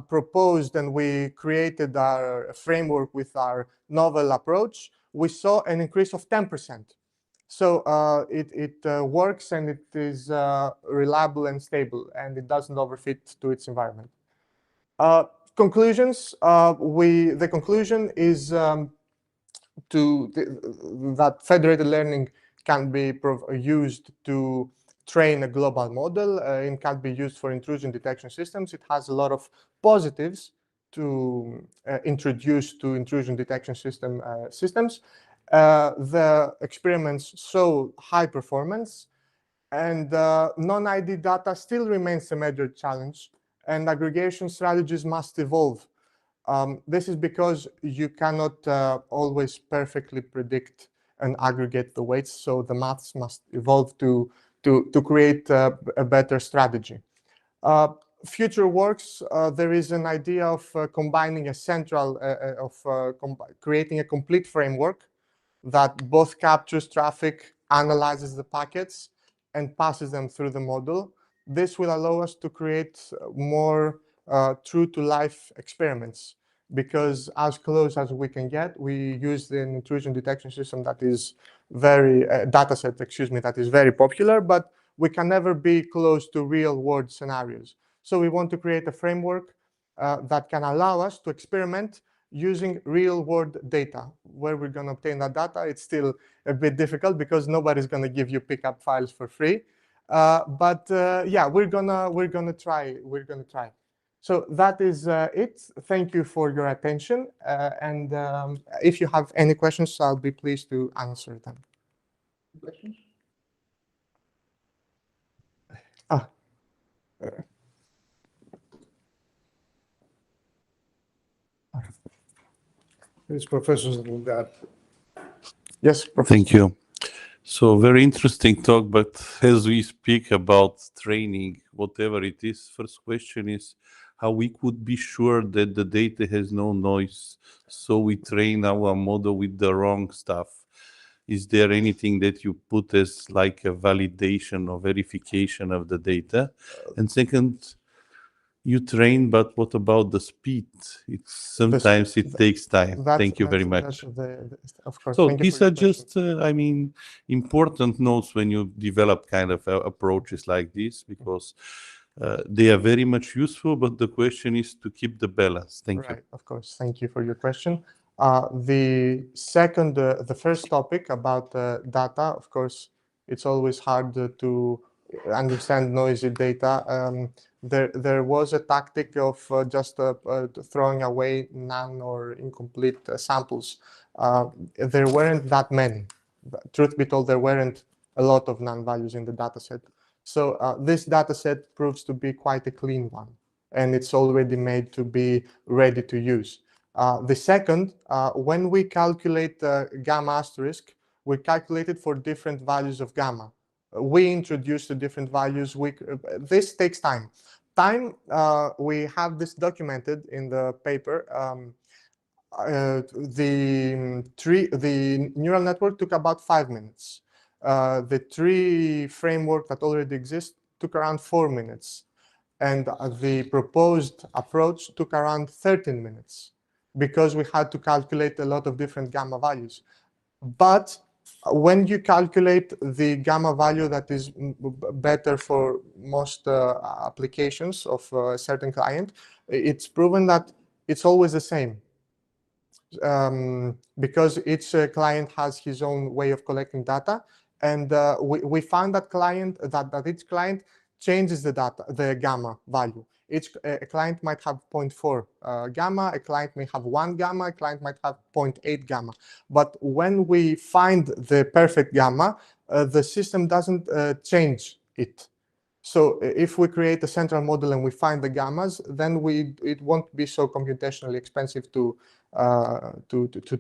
proposed and we created our framework with our novel approach, we saw an increase of 10%. So it works, and it is reliable and stable, and it doesn't overfit to its environment. Conclusions. The conclusion is that federated learning can be used to train a global model. It can be used for intrusion detection systems. It has a lot of positives to introduce to intrusion detection systems. The experiments show high performance, and non-ID data still remains a major challenge, and aggregation strategies must evolve. This is because you cannot always perfectly predict and aggregate the weights, so the maths must evolve to create a better strategy. Future works, there is an idea of combining a central, creating a complete framework that both captures traffic, analyzes the packets, and passes them through the model. This will allow us to create more true-to-life experiments, because as close as we can get, we use an intrusion detection system that is very, dataset, excuse me, that is very popular, but we can never be close to real-world scenarios. So we want to create a framework that can allow us to experiment using real-world data. Where we're going to obtain that data, it's still a bit difficult because nobody's going to give you pickup files for free. But yeah, we're gonna try. So that is it. Thank you for your attention. And if you have any questions, I'll be pleased to answer them. Questions? It's Professor Zalgar. Yes, Professor. Thank you. So very interesting talk, but as we speak about training, whatever it is, first question is how we could be sure that the data has no noise, so we train our model with the wrong stuff. Is there anything that you put as like a validation or verification of the data? And second, you train, but what about the speed? Sometimes it takes time. Thank you very much. Of course. So these are just, I mean, important notes when you develop kind of approaches like this, because they are very much useful, but the question is to keep the balance. Thank you. Right, of course. Thank you for your question. The first topic about data, of course, it's always hard to understand noisy data. There was a tactic of just throwing away none or incomplete samples. There weren't that many. Truth be told, there weren't a lot of non-values in the dataset. So this dataset proves to be quite a clean one, and it's already made to be ready to use. The second, when we calculate gamma asterisk, we calculate it for different values of gamma. We introduce the different values. This takes time. We have this documented in the paper. The neural network took about 5 minutes. The tree framework that already exists took around 4 minutes. And the proposed approach took around 13 minutes because we had to calculate a lot of different gamma values. But when you calculate the gamma value that is better for most applications of a certain client, it's proven that it's always the same. Because each client has his own way of collecting data, and we found that each client changes the gamma value. Each client might have 0.4 gamma, a client may have 1 gamma, a client might have 0.8 gamma. But when we find the perfect gamma, the system doesn't change it. So if we create a central model and we find the gammas, then it won't be so computationally expensive to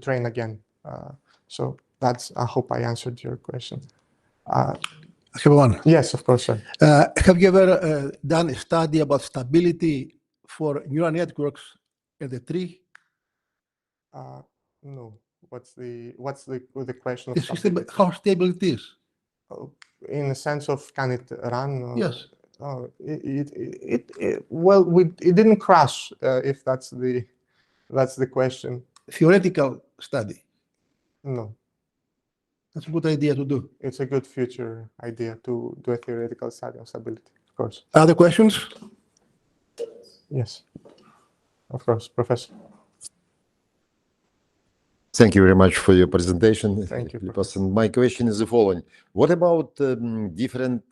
train again. So that's, I hope I answered your question. I have one. Yes, of course, sir. Have you ever done a study about stability for neural networks at the tree? No. What's the question of The system, stability? how stable it is? In the sense of, can it run? Yes. Well, it didn't crash. If that's the question. Theoretical study. No. That's a good idea to do. It's a good future idea to do a theoretical study on stability, of course. Other questions? Yes, of course, Professor. Thank you very much for your presentation. Thank you, Professor. My question is the following. What about different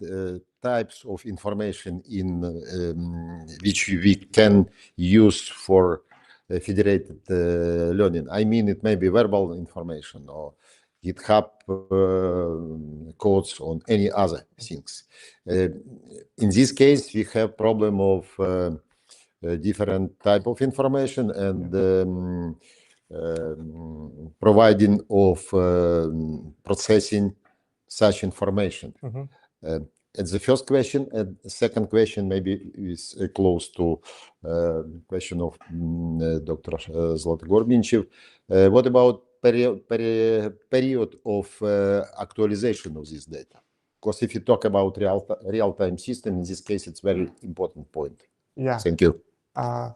types of information in which we can use for federated learning? I mean, it may be verbal information or GitHub codes on any other things. In this case, we have problem of different type of information and providing of processing such information. It's the first question, and the second question maybe is close to question of Dr. Zlatogor-Minchev. What about period of actualization of this data? Because if you talk about real-time system, in this case, it's very important point. Yeah. Thank you.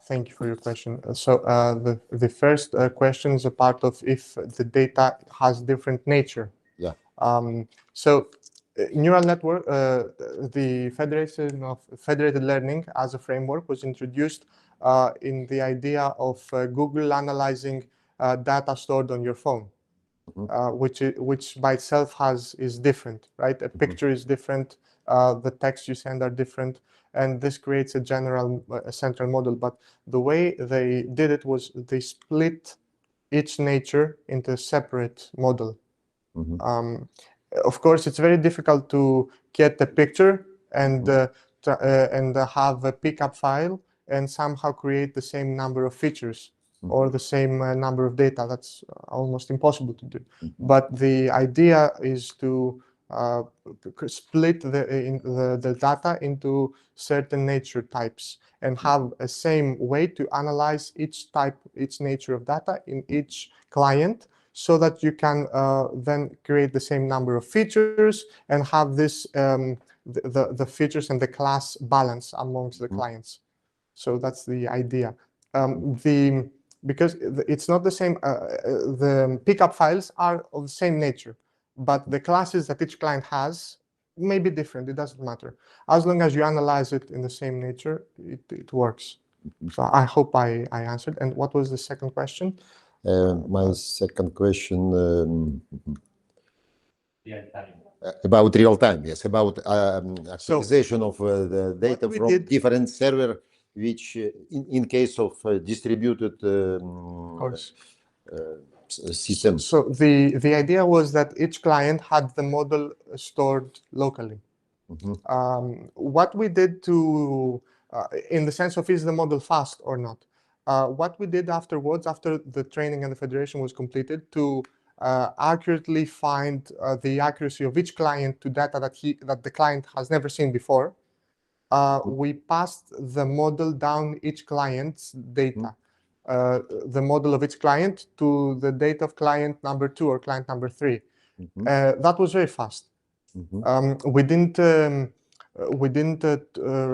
Thank you for your question. So the first question is a part of if the data has different nature. Yeah. So neural network, the federation of federated learning as a framework was introduced in the idea of Google analyzing data stored on your phone, which by itself is different, right? A picture is different, the text you send are different, and this creates a general central model. But the way they did it was they split each nature into a separate model. Of course, it's very difficult to get a picture and have a pickup file and somehow create the same number of features or the same number of data. That's almost impossible to do. But the idea is to split the data into certain nature types and have a same way to analyze each nature of data in each client, so that you can then create the same number of features and have this the features and the class balance amongst the clients. So that's the idea. Because it's not the same, the pickup files are of the same nature, but the classes that each client has may be different. It doesn't matter. As long as you analyze it in the same nature, it works. So I hope I answered. And what was the second question? My second question, About real time, yes, about actualization of the data we from did- different server, which in case of distributed course. system. So the idea was that each client had the model stored locally. What we did to, in the sense of is the model fast or not, what we did afterwards, after the training and the federation was completed, to accurately find the accuracy of each client to data that the client has never seen before, we passed the model down each client's data, the model of each client to the data of client number 2 or client number 3. That was very fast. We didn't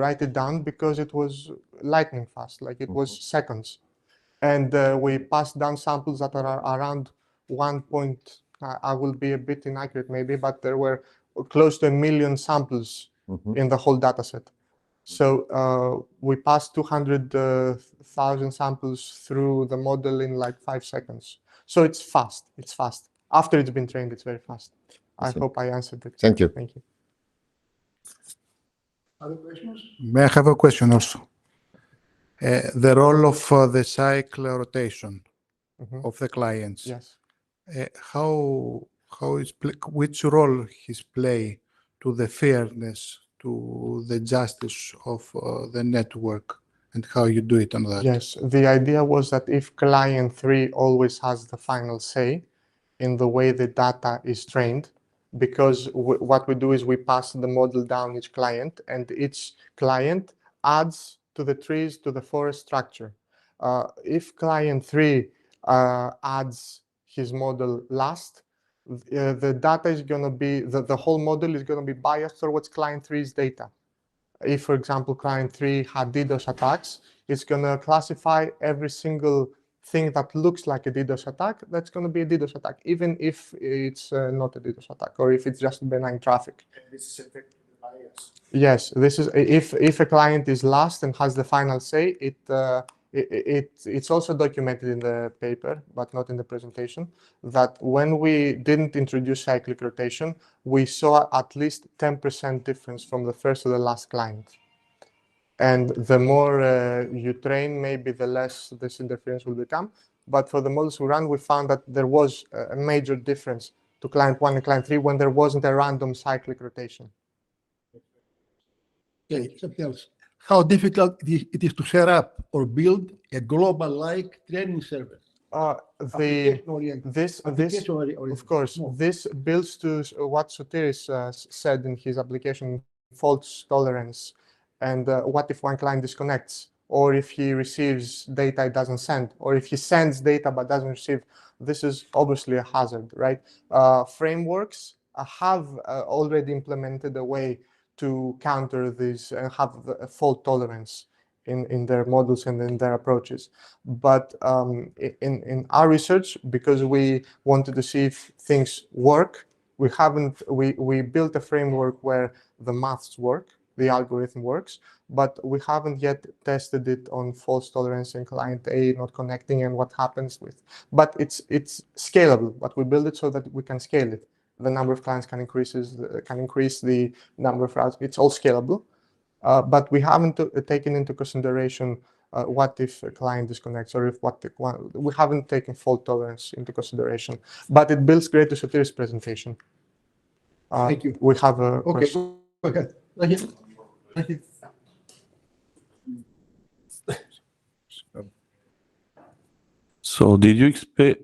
write it down because it was lightning fast, like it was seconds. And we passed down samples that are around 1 point, I will be a bit inaccurate maybe, but there were close to 1 million samples in the whole data set. So we passed 200,000 samples through the model in like 5 seconds. So it's fast, it's fast. After it's been trained, it's very fast. I hope I answered it. Thank you. Thank you. Other questions? May I have a question also? The role of the cycle rotation of the clients. Yes. Which role his play to the fairness, to the justice of the network, and how you do it on that? Yes, the idea was that if client 3 always has the final say in the way the data is trained, because what we do is we pass the model down each client, and each client adds to the trees, to the forest structure. If client 3 adds his model last, the data is going to be, the whole model is going to be biased towards client 3's data. If, for example, client 3 had DDoS attacks, it's going to classify every single thing that looks like a DDoS attack, that's going to be a DDoS attack, even if it's not a DDoS attack, or if it's just benign traffic. This is effectively bias. Yes, this is if a client is last and has the final say, it's also documented in the paper, but not in the presentation, that when we didn't introduce cyclic rotation, we saw at least 10% difference from the first to the last client. And the more you train, maybe the less this interference will become. But for the models we ran, we found that there was a major difference to client 1 and client 3 when there wasn't a random cyclic rotation. Okay, something else. How difficult it is to set up or build a global-like training server? This of course, this builds to what Sotiris said in his application, fault tolerance. And what if one client disconnects, or if he receives data it doesn't send, or if he sends data but doesn't receive? This is obviously a hazard, right? Frameworks have already implemented a way to counter this and have a fault tolerance in their models and in their approaches. But in our research, because we wanted to see if things work, we built a framework where the maths work, the algorithm works, but we haven't yet tested it on fault tolerance and client A not connecting and what happens with. But it's scalable, but we build it so that we can scale it. The number of clients can increase the number of routes. It's all scalable, but we haven't taken into consideration what if a client disconnects, or if we haven't taken fault tolerance into consideration. But it builds great to Sotiris' presentation. Thank you. We have a Okay, question. go ahead. Thank you. Thank you. So did you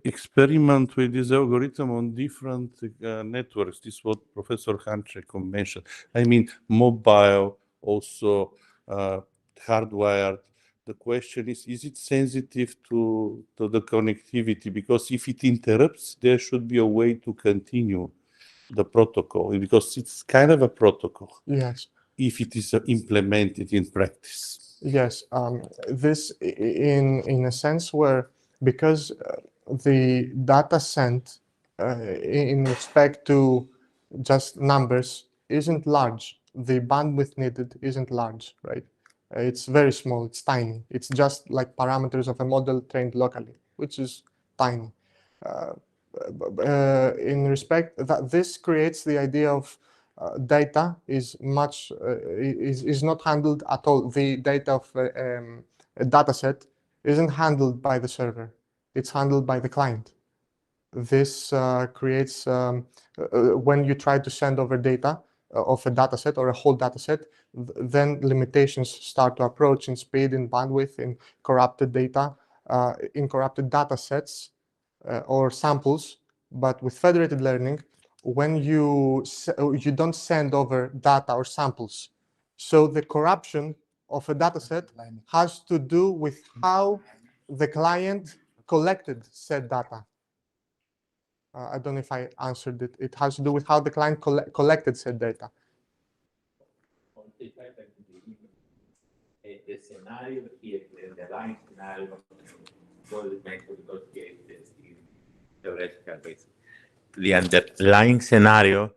experiment with this algorithm on different networks? This is what Professor Hanczek mentioned. I mean, mobile, also hardwired. The question is it sensitive to the connectivity? Because if it interrupts, there should be a way to continue the protocol, because it's kind of a protocol. Yes. If it is implemented in practice. Yes, this in a sense where, because the data sent in respect to just numbers isn't large, the bandwidth needed isn't large, right? It's very small, it's tiny. It's just like parameters of a model trained locally, which is tiny. in respect that this creates the idea of data is much is not handled at all. The data of a data set isn't handled by the server. It's handled by the client. This creates, when you try to send over data of a data set or a whole data set, then limitations start to approach in speed, in bandwidth, in corrupted data, in corrupted data sets or samples. But with federated learning, when you don't send over data or samples, so the corruption of a data set has to do with how the client collected said data. I don't know if I answered it. It has to do with how the client collected said data. The scenario here, the line scenario, theoretical basis. The underlying scenario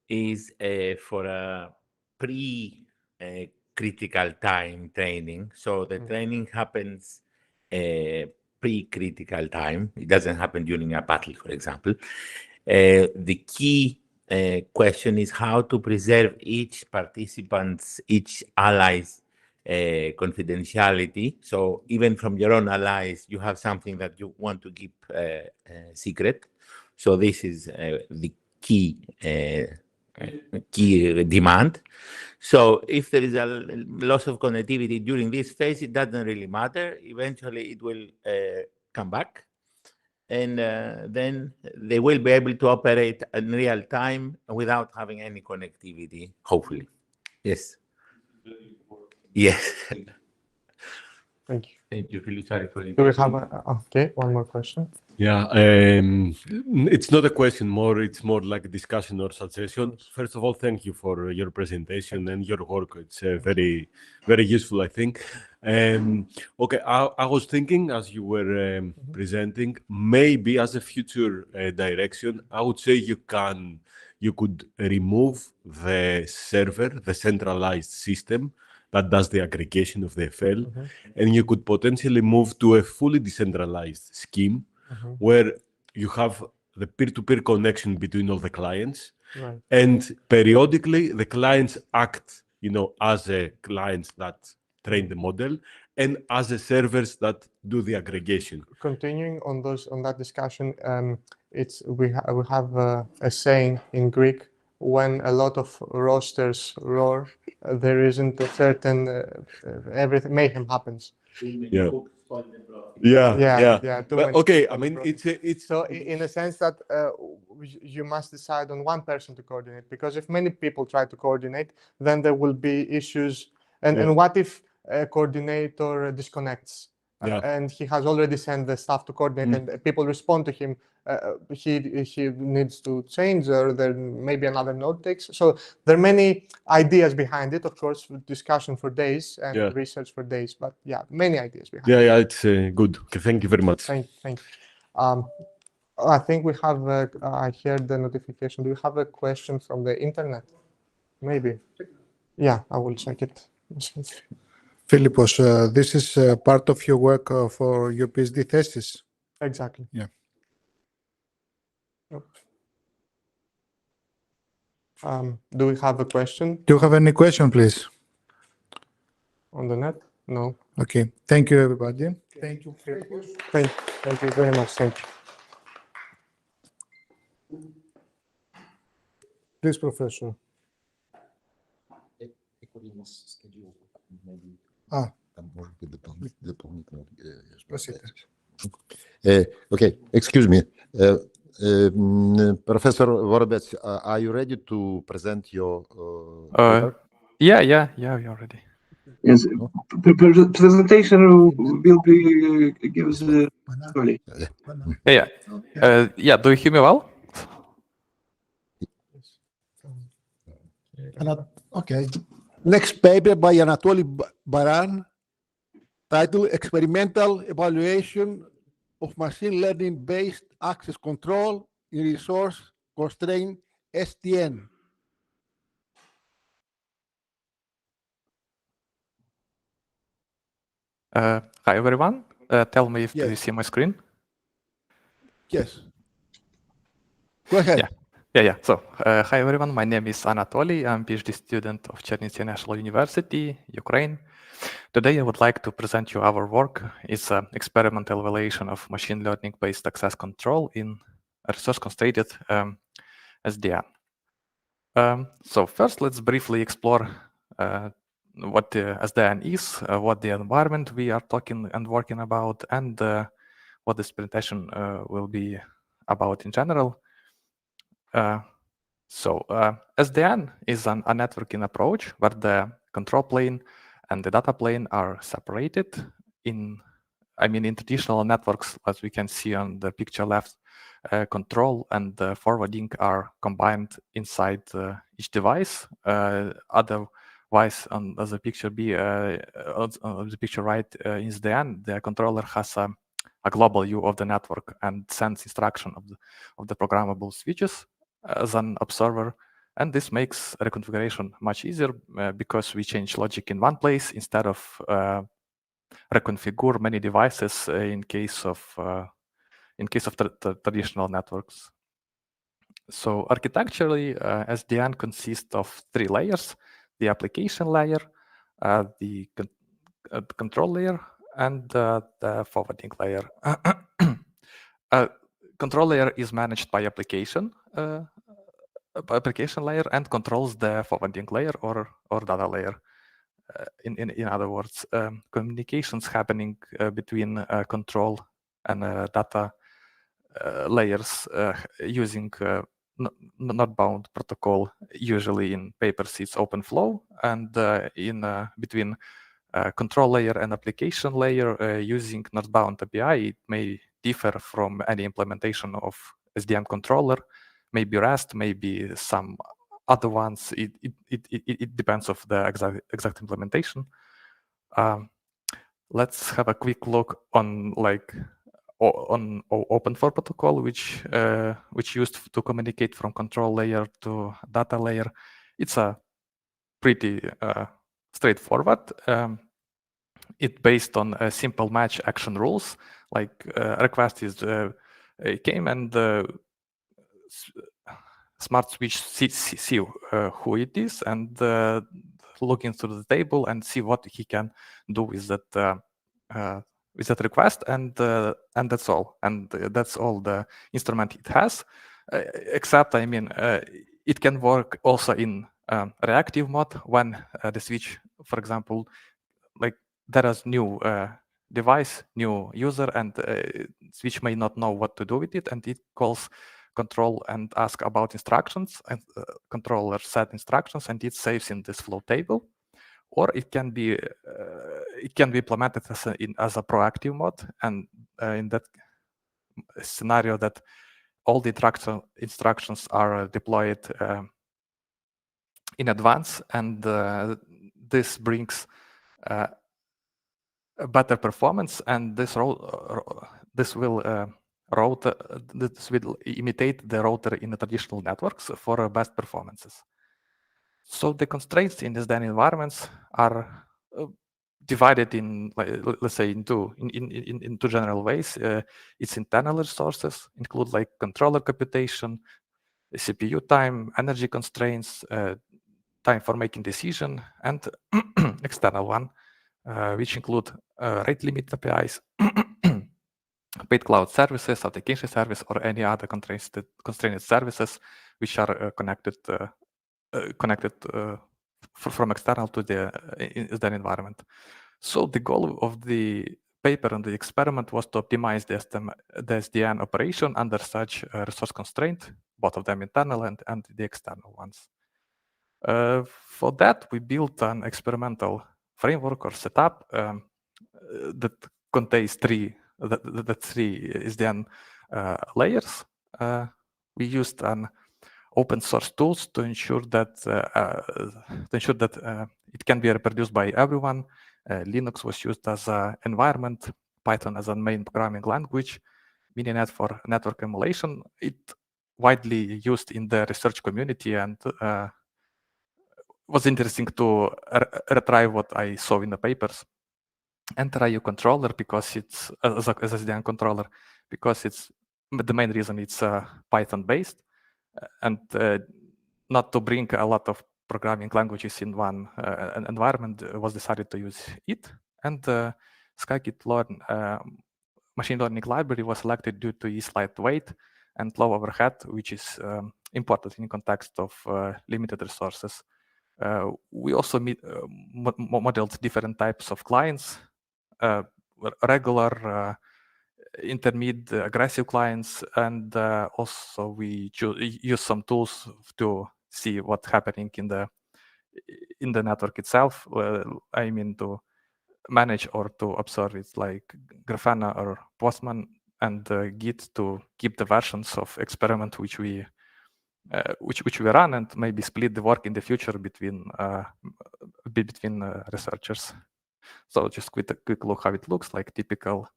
is for a pre-critical time training. So the training happens pre-critical time. It doesn't happen during a battle, for example. The key question is how to preserve each participant's, each ally's confidentiality. So even from your own allies, you have something that you want to keep secret. So this is the key demand. So if there is a loss of connectivity during this phase, it doesn't really matter. Eventually, it will come back. And then they will be able to operate in real time without having any connectivity, hopefully. Yes. Yes. Thank you. Thank you, Philip. Sorry for Do we have okay, one more question? Yeah, it's not a question, it's more like a discussion or suggestion. First of all, thank you for your presentation and your work. It's very, very useful, I think. Okay, I was thinking as you were presenting, maybe as a future direction, I would say you could remove the server, the centralized system that does the aggregation of the FL, and you could potentially move to a fully decentralized scheme where you have the peer-to-peer connection between all the clients, Right. and periodically the clients act, as a clients that train the model and as a servers that do the aggregation. Continuing on that discussion, we have a saying in Greek: when a lot of roosters roar, there isn't a certain everything mayhem happens. Yeah. But, okay, I mean, it's so in a sense that you must decide on one person to coordinate, because if many people try to coordinate, then there will be issues. And what if a coordinator disconnects? And he has already sent the staff to coordinate, and people respond to him. He needs to change, or there maybe another node takes. So there are many ideas behind it. Of course, discussion for days and research for days. But yeah, many ideas behind it. Yeah, it's good. Okay, thank you very much. Thank you. I think we have. I heard the notification. Do you have a question from the internet? Maybe. Yeah, I will check it. Philippos, this is part of your work for your PhD thesis. Exactly. Yeah. Do we have a question? Do you have any question, please? On the net? No. Okay. Thank you, everybody. Thank you. Thank you very much. Thank you. Please, Professor. Okay, excuse me. Professor Vorobets, are you ready to present your paper? Yeah, we are ready. Yes, presentation will be given slowly. Yeah, do you hear me well? Okay. Next paper by Anatoly Baran, titled Experimental Evaluation of Machine Learning-Based Access Control in Resource-Constrained STN. Hi, everyone. Tell me if do you see my screen? Yes. Go ahead. Yeah. So, hi everyone. My name is Anatoly. I'm a PhD student of Chernivtsi National University, Ukraine. Today, I would like to present you our work. It's an experimental evaluation of machine learning-based access control in a resource-constrained SDN. So first, let's briefly explore what the SDN is, what the environment we are talking and working about, and what this presentation will be about in general. SDN is a networking approach where the control plane and the data plane are separated. In traditional networks, as we can see on the picture left, control and forwarding are combined inside each device. Otherwise, on the picture the picture right in SDN, the controller has a global view of the network and sends instruction of the programmable switches as an observer, and this makes reconfiguration much easier because we change logic in one place instead of reconfigure many devices in case of traditional networks. So architecturally, SDN consists of 3 layers: the application layer, the control layer, and the forwarding layer. Control layer is managed by application layer and controls the forwarding layer or data layer. In other words, communications happening between control and data layers using not bound protocol. Usually in papers it's open flow, and in between control layer and application layer using not bound API, it may differ from any implementation of SDN controller, maybe REST, maybe some other ones. It depends of the exact implementation. Let's have a quick look on OpenFlow protocol, which used to communicate from control layer to data layer. It's a pretty straightforward. It's based on simple match action rules, like request is came and smart switch see who it is and look into the table and see what he can do with that request, and that's all. And that's all the instrument it has. Except, it can work also in reactive mode when the switch, for example, like there is new device, new user, and switch may not know what to do with it, and it calls control and ask about instructions, and controller set instructions, and it saves in this flow table. Or it can be implemented as a proactive mode, and in that scenario, that all the instructions are deployed in advance, and this brings a better performance, and this will imitate the router in the traditional networks for best performances. So the constraints in these SDN environments are divided in, let's say, in two general ways. Its internal resources include like controller computation, CPU time, energy constraints, time for making decision, and external one, which include rate limit APIs, paid cloud services, application service, or any other constrained services which are connected from external to the environment. So the goal of the paper and the experiment was to optimize the SDN operation under such resource constraint, both of them internal and the external ones. For that, we built an experimental framework or setup that contains three SDN layers. We used an open source tools to ensure that it can be reproduced by everyone. Linux was used as an environment, Python as a main programming language, Mininet for network emulation. It widely used in the research community, and was interesting to retrieve what I saw in the papers. Enter-IO controller, because it's as a SDN controller, because it's the main reason it's Python based. and not to bring a lot of programming languages in one environment, was decided to use it. And scikit-learn machine learning library was selected due to its lightweight and low overhead, which is important in context of limited resources. We also modeled different types of clients, regular, intermediate, aggressive clients, and also we use some tools to see what's happening in the network itself. I mean, to manage or to observe it, like Grafana or Postman, and Git to keep the versions of experiment which we run, and maybe split the work in the future between researchers. So just quick look how it looks like, typical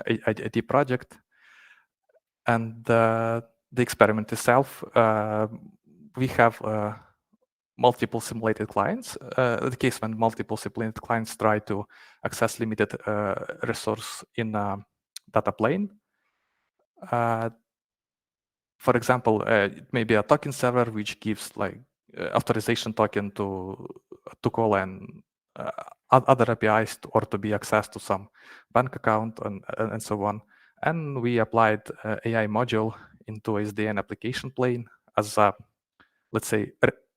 IT project. And the experiment itself, we have multiple simulated clients. The case when multiple simulated clients try to access limited resource in a data plane. For example, it may be a token server which gives like authorization token to call and other APIs or to be accessed to some bank account and so on. And we applied AI module into SDN application plane as a, let's say,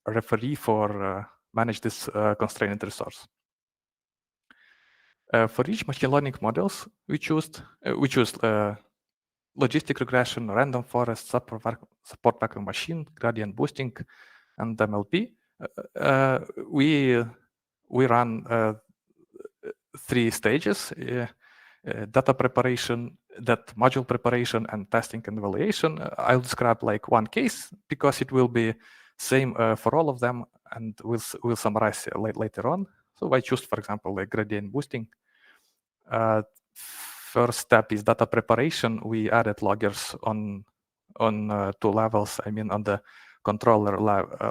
referee for manage this constrained resource. For each machine learning models, we choose logistic regression, random forest, support vector machine, gradient boosting, and MLP. We run 3 stages: data preparation, that module preparation, and testing and evaluation. I'll describe like one case because it will be same for all of them, and we'll summarize later on. So I choose, for example, like gradient boosting. First step is data preparation. We added loggers on 2 levels. I mean, on the controller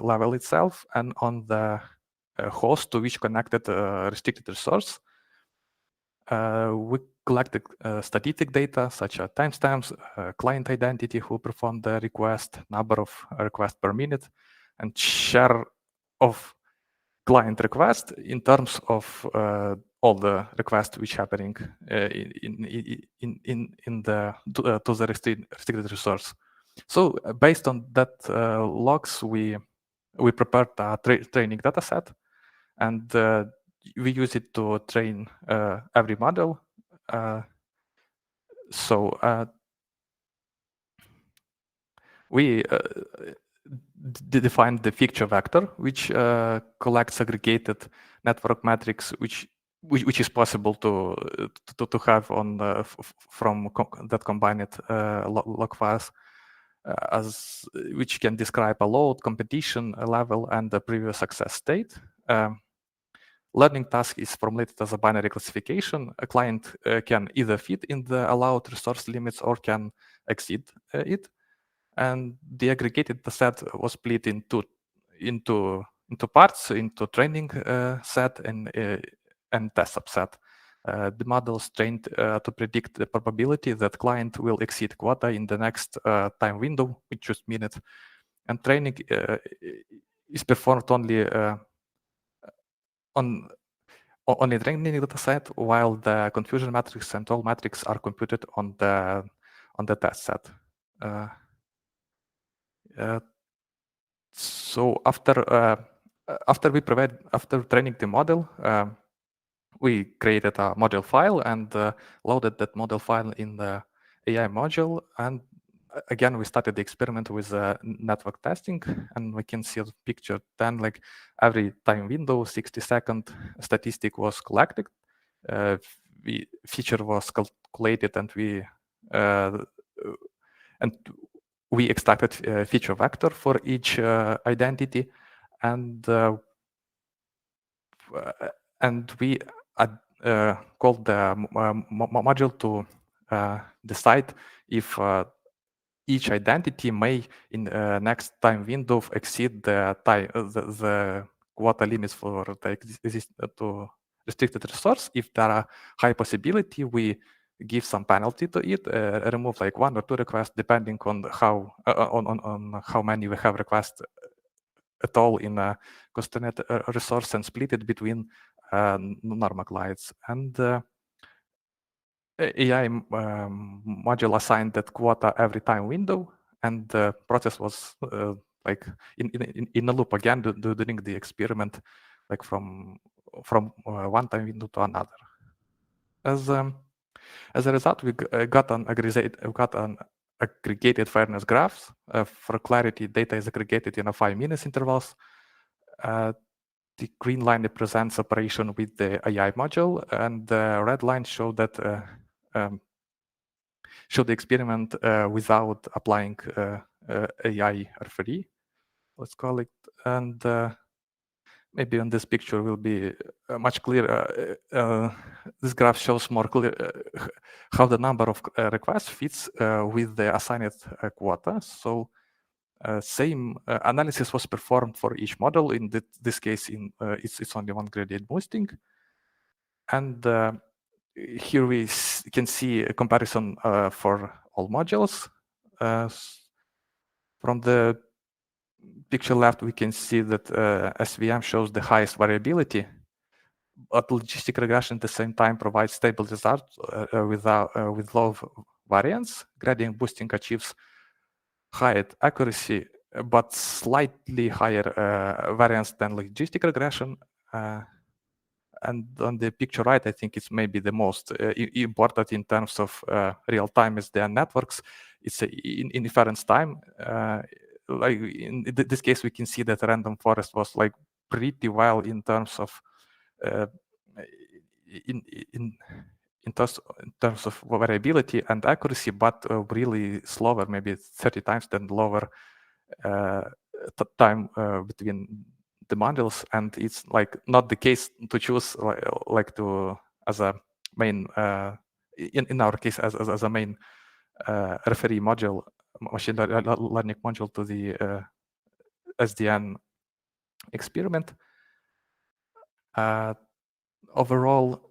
level itself and on the host to which connected restricted resource. We collected statistic data such as timestamps, client identity who performed the request, number of requests per minute, and share of client request in terms of all the requests which happening in the to the restricted resource. So based on that logs, we prepared a training data set, and we use it to train every model. We defined the feature vector, which collects aggregated network metrics, which is possible to have on from that combined log files, which can describe a load, competition level, and the previous success state. Learning task is formulated as a binary classification. A client can either fit in the allowed resource limits or can exceed it. And the aggregated set was split into parts, into training set and test subset. The model is trained to predict the probability that client will exceed quota in the next time window, which is minute. And training is performed only on a training data set, while the confusion matrix and all metrics are computed on the test set. So after training the model, we created a model file and loaded that model file in the AI module. And again, we started the experiment with network testing, and we can see the picture. Then, like every time window, 60-second statistic was collected, feature was calculated, and we extracted feature vector for each identity, and we called the module to decide if each identity may, in next time window, exceed the quota limits for the to restricted resource. If there are high possibility, we give some penalty to it, remove like 1 or 2 requests depending on how on how many we have requests at all in a constrained resource, and split it between normal clients. And AI module assigned that quota every time window, and the process was like in a loop again during the experiment, like from one time window to another. As a result, we got an aggregated fairness graphs. For clarity, data is aggregated in a 5-minute intervals. The green line represents operation with the AI module, and the red line show that show the experiment without applying AI referee, let's call it. And maybe on this picture will be much clearer. This graph shows more clear how the number of requests fits with the assigned quota. So same analysis was performed for each model. In this case, it's only one gradient boosting. And here we can see a comparison for all modules. From the picture left, we can see that SVM shows the highest variability, but logistic regression at the same time provides stable results with low variance. Gradient boosting achieves higher accuracy, but slightly higher variance than logistic regression. And on the picture right, I think it's maybe the most important in terms of real-time SDN networks. It's in inference time. Like in this case, we can see that random forest was like pretty well in terms of in terms of variability and accuracy, but really slower, maybe 30 times than lower time between the modules. And it's like not the case to choose like to as a main in our case as a main referee module, machine learning module to the SDN experiment. Overall,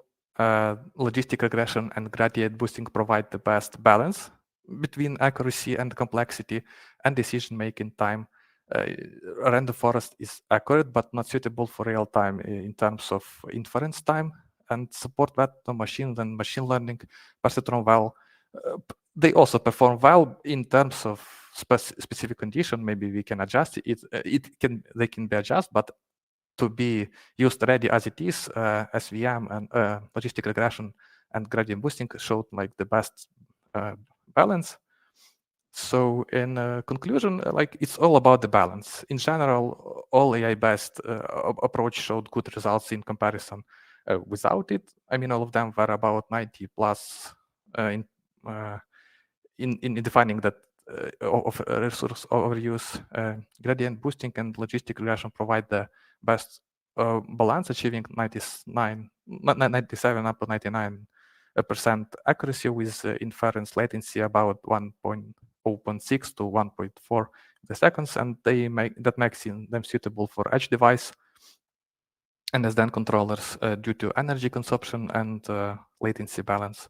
logistic regression and gradient boosting provide the best balance between accuracy and complexity and decision-making time. Random forest is accurate but not suitable for real time in terms of inference time, and support that machines and machine learning perform well. They also perform well in terms of specific condition. Maybe we can adjust it. They can be adjusted, but to be used already as it is, SVM and logistic regression and gradient boosting showed like the best balance. So in conclusion, like it's all about the balance. In general, all AI-based approach showed good results in comparison without it. I mean, all of them were about 90 plus in defining that of resource overuse. Gradient boosting and logistic regression provide the best balance, achieving 97 up to 99% accuracy with inference latency about 0.6 to 1.4 seconds, and that makes them suitable for edge device and SDN controllers due to energy consumption and latency balance.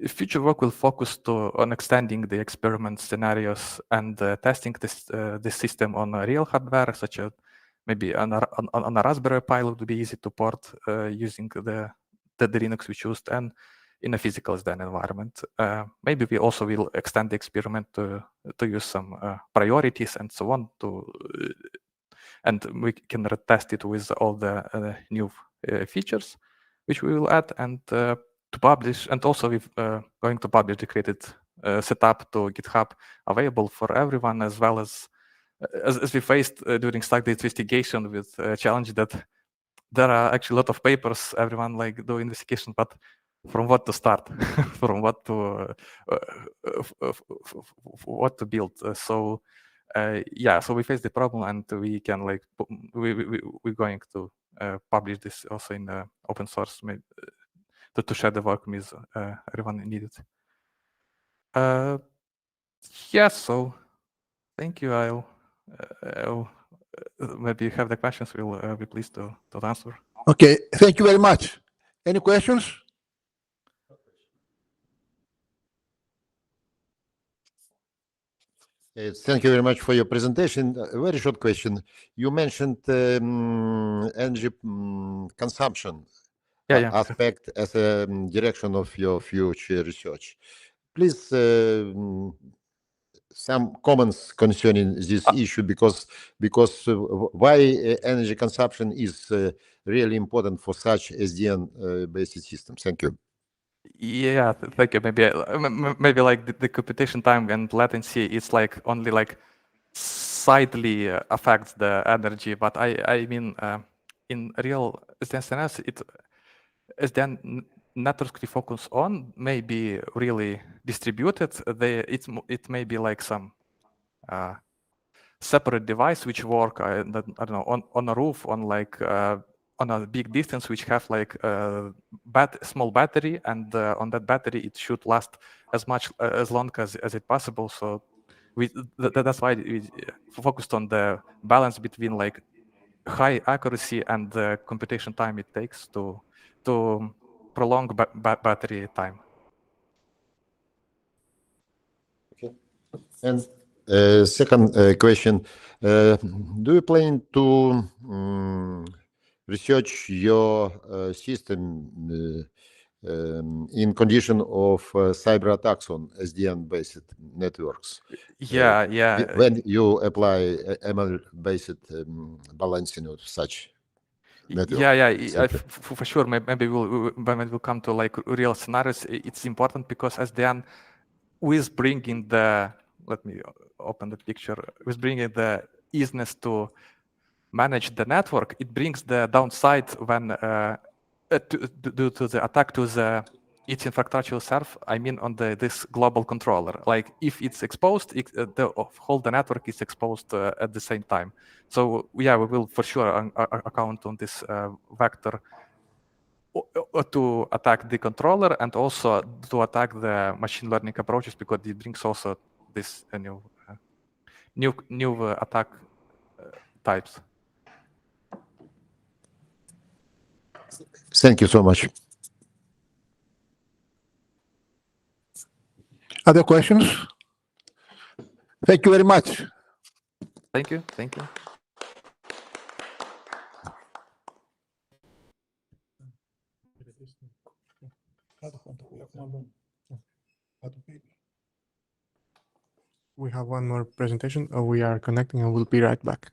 Future work will focus on extending the experiment scenarios and testing this system on real hardware, such as maybe on a Raspberry Pi would be easy to port using the Linux we chose, and in a physical SDN environment. Maybe we also will extend the experiment to use some priorities and so on, and we can test it with all the new features which we will add, and to publish, and also we're going to publish the created setup to GitHub available for everyone, as well as we faced during Stack the investigation with a challenge that there are actually a lot of papers, everyone like do investigation, but from what to start, from what to build. So yeah, so we face the problem, and we can like we're going to publish this also in open source, maybe, to share the work with everyone needed. Yeah, so thank you. I'll maybe you have the questions, we'll be pleased to answer. Okay, thank you very much. Any questions? Thank you very much for your presentation. A very short question. You mentioned energy consumption aspect as a direction of your future research. Please, some comments concerning this issue, because why energy consumption is really important for such SDN-based systems. Thank you. Yeah, thank you. Maybe like the computation time and latency is like only like slightly affects the energy, but I mean in real SDN scenarios, SDN networks we focus on may be really distributed. It may be like some separate device which work I don't know on a roof, on like on a big distance, which have like a small battery, and on that battery it should last as long as it possible. So that's why we focused on the balance between like high accuracy and the computation time it takes to prolong battery time. Okay. And second question, do you plan to research your system in condition of cyber attacks on SDN-based networks? Yeah. When you apply ML-based balancing of such networks? Yeah. For sure. Maybe when we'll come to like real scenarios, it's important because SDN with bringing the, let me open the picture, with bringing the easiness to manage the network, it brings the downside when due to the attack to its infrastructure itself. I mean, on this global controller. Like if it's exposed, the whole network is exposed at the same time. So yeah, we will for sure account on this vector to attack the controller and also to attack the machine learning approaches, because it brings also this new attack types. Thank you so much. Other questions? Thank you very much. Thank you. We have one more presentation. We are connecting and we'll be right back.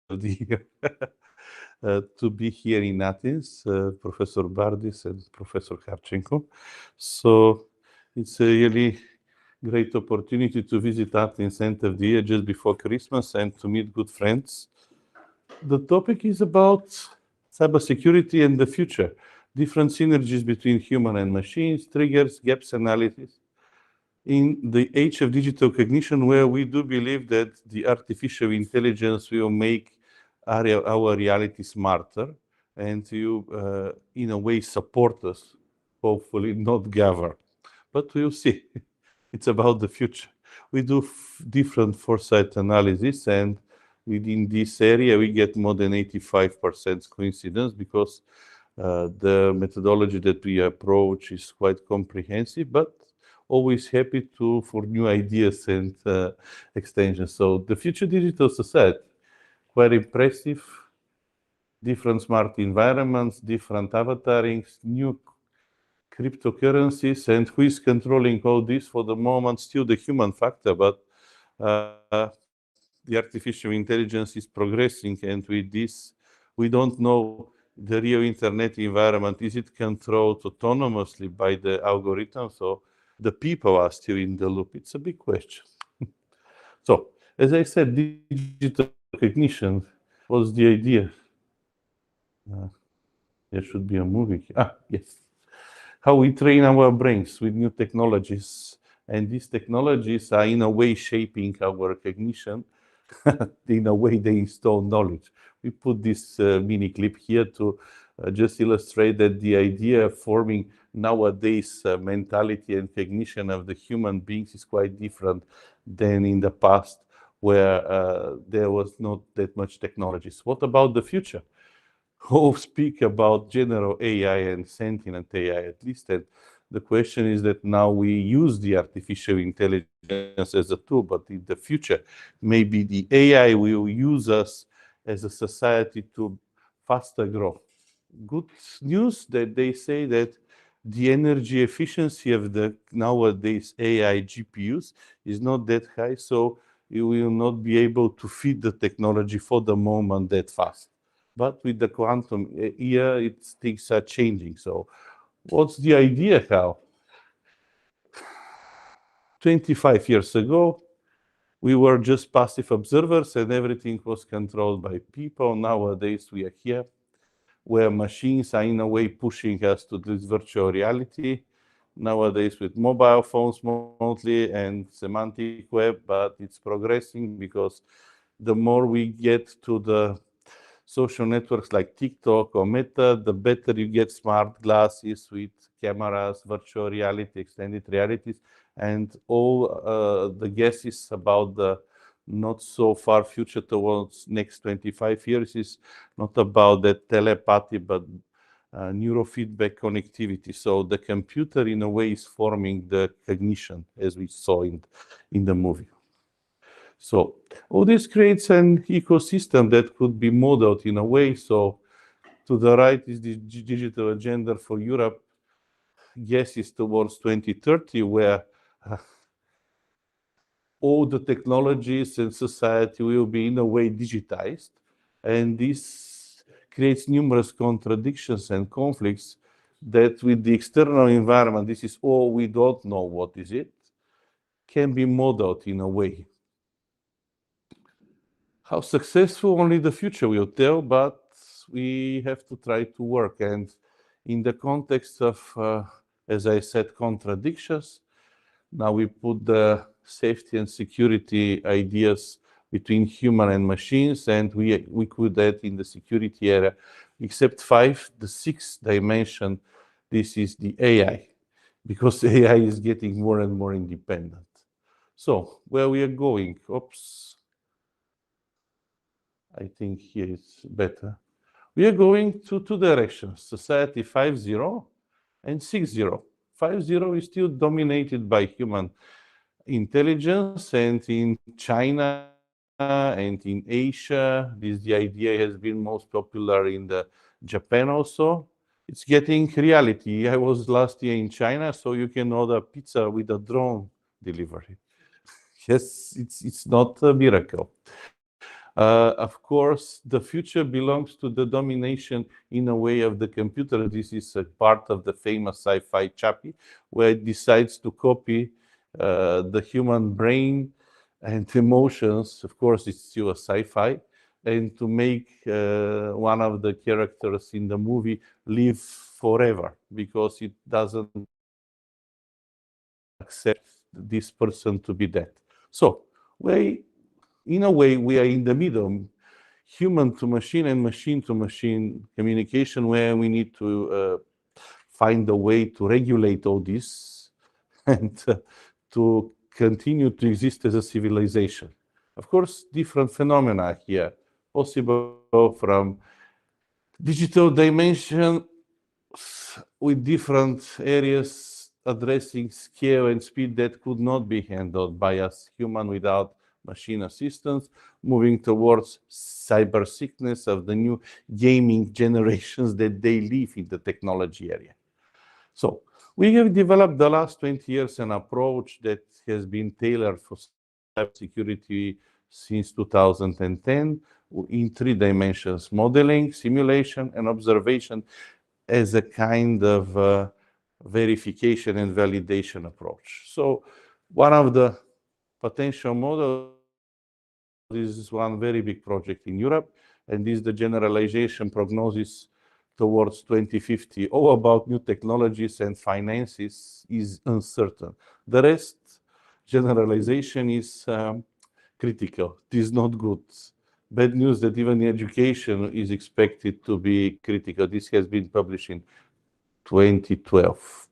To be here in Athens, Professor Bardis and Professor Harchenko. So it's a really great opportunity to visit Athens end of the year just before Christmas and to meet good friends. The topic is about cybersecurity and the future, different synergies between human and machines, triggers, gaps analysis. in the age of digital cognition, where we do believe that the artificial intelligence will make our reality smarter and to, in a way, support us, hopefully not govern. But we'll see. It's about the future. We do different foresight analysis, and within this area, we get more than 85% coincidence because the methodology that we approach is quite comprehensive, but always happy for new ideas and extensions. So the future digital society, quite impressive, different smart environments, different avatarings, new cryptocurrencies, and who is controlling all this for the moment? Still the human factor, but the artificial intelligence is progressing, and with this, we don't know the real internet environment. Is it controlled autonomously by the algorithms, or the people are still in the loop? It's a big question. So, as I said, digital recognition was the idea. There should be a movie. Yes. How we train our brains with new technologies. And these technologies are in a way shaping our recognition. In a way, they install knowledge. We put this mini clip here to just illustrate that the idea of forming nowadays mentality and cognition of the human beings is quite different than in the past, where there was not that much technologies. What about the future? Who speak about general AI and sentient AI, at least? And the question is that now we use the artificial intelligence as a tool, but in the future, maybe the AI will use us as a society to faster grow. Good news that they say that the energy efficiency of the nowadays AI GPUs is not that high, so you will not be able to feed the technology for the moment that fast. But with the quantum era, things are changing. So what's the idea how? 25 years ago, we were just passive observers and everything was controlled by people. Nowadays, we are here where machines are in a way pushing us to this virtual reality. Nowadays with mobile phones mostly and semantic web, but it's progressing because the more we get to the social networks like TikTok or Meta, the better you get smart glasses with cameras, virtual reality, extended realities, and all the guesses about the not so far future towards next 25 years is not about the telepathy, but neurofeedback connectivity. So the computer in a way is forming the cognition, as we saw in the movie. So all this creates an ecosystem that could be modeled in a way. So to the right is the digital agenda for Europe, guesses towards 2030, where all the technologies and society will be in a way digitized. And this creates numerous contradictions and conflicts that with the external environment, this is all we don't know what is it, can be modeled in a way. How successful, only the future will tell, but we have to try to work. And in the context of, as I said, contradictions, now we put the safety and security ideas between human and machines, and we could add in the security area, except 5, the 6th dimension, this is the AI, because AI is getting more and more independent. So where we are going? Oops. I think here it's better. We are going to 2 directions, society 5.0 and 6.0. 5.0 is still dominated by human intelligence, and in China and in Asia, the idea has been most popular in Japan also. It's getting reality. I was last year in China, so you can order pizza with a drone delivery. Yes, it's not a miracle. Of course, the future belongs to the domination in a way of the computer. This is a part of the famous sci-fi Chappie, where it decides to copy the human brain and emotions. Of course, it's still a sci-fi, and to make one of the characters in the movie live forever because it doesn't accept this person to be dead. So in a way, we are in the middle, human to machine and machine to machine communication, where we need to find a way to regulate all this and to continue to exist as a civilization. Of course, different phenomena here, possible from digital dimension with different areas addressing scale and speed that could not be handled by us human without machine assistance, moving towards cyber sickness of the new gaming generations that they live in the technology area. So we have developed the last 20 years an approach that has been tailored for cybersecurity since 2010 in 3 dimensions: modeling, simulation, and observation as a kind of verification and validation approach. So one of the potential models is one very big project in Europe, and this is the generalization prognosis towards 2050. All about new technologies and finances is uncertain. The rest, generalization is critical. It is not good. Bad news that even education is expected to be critical. This has been published in 2012.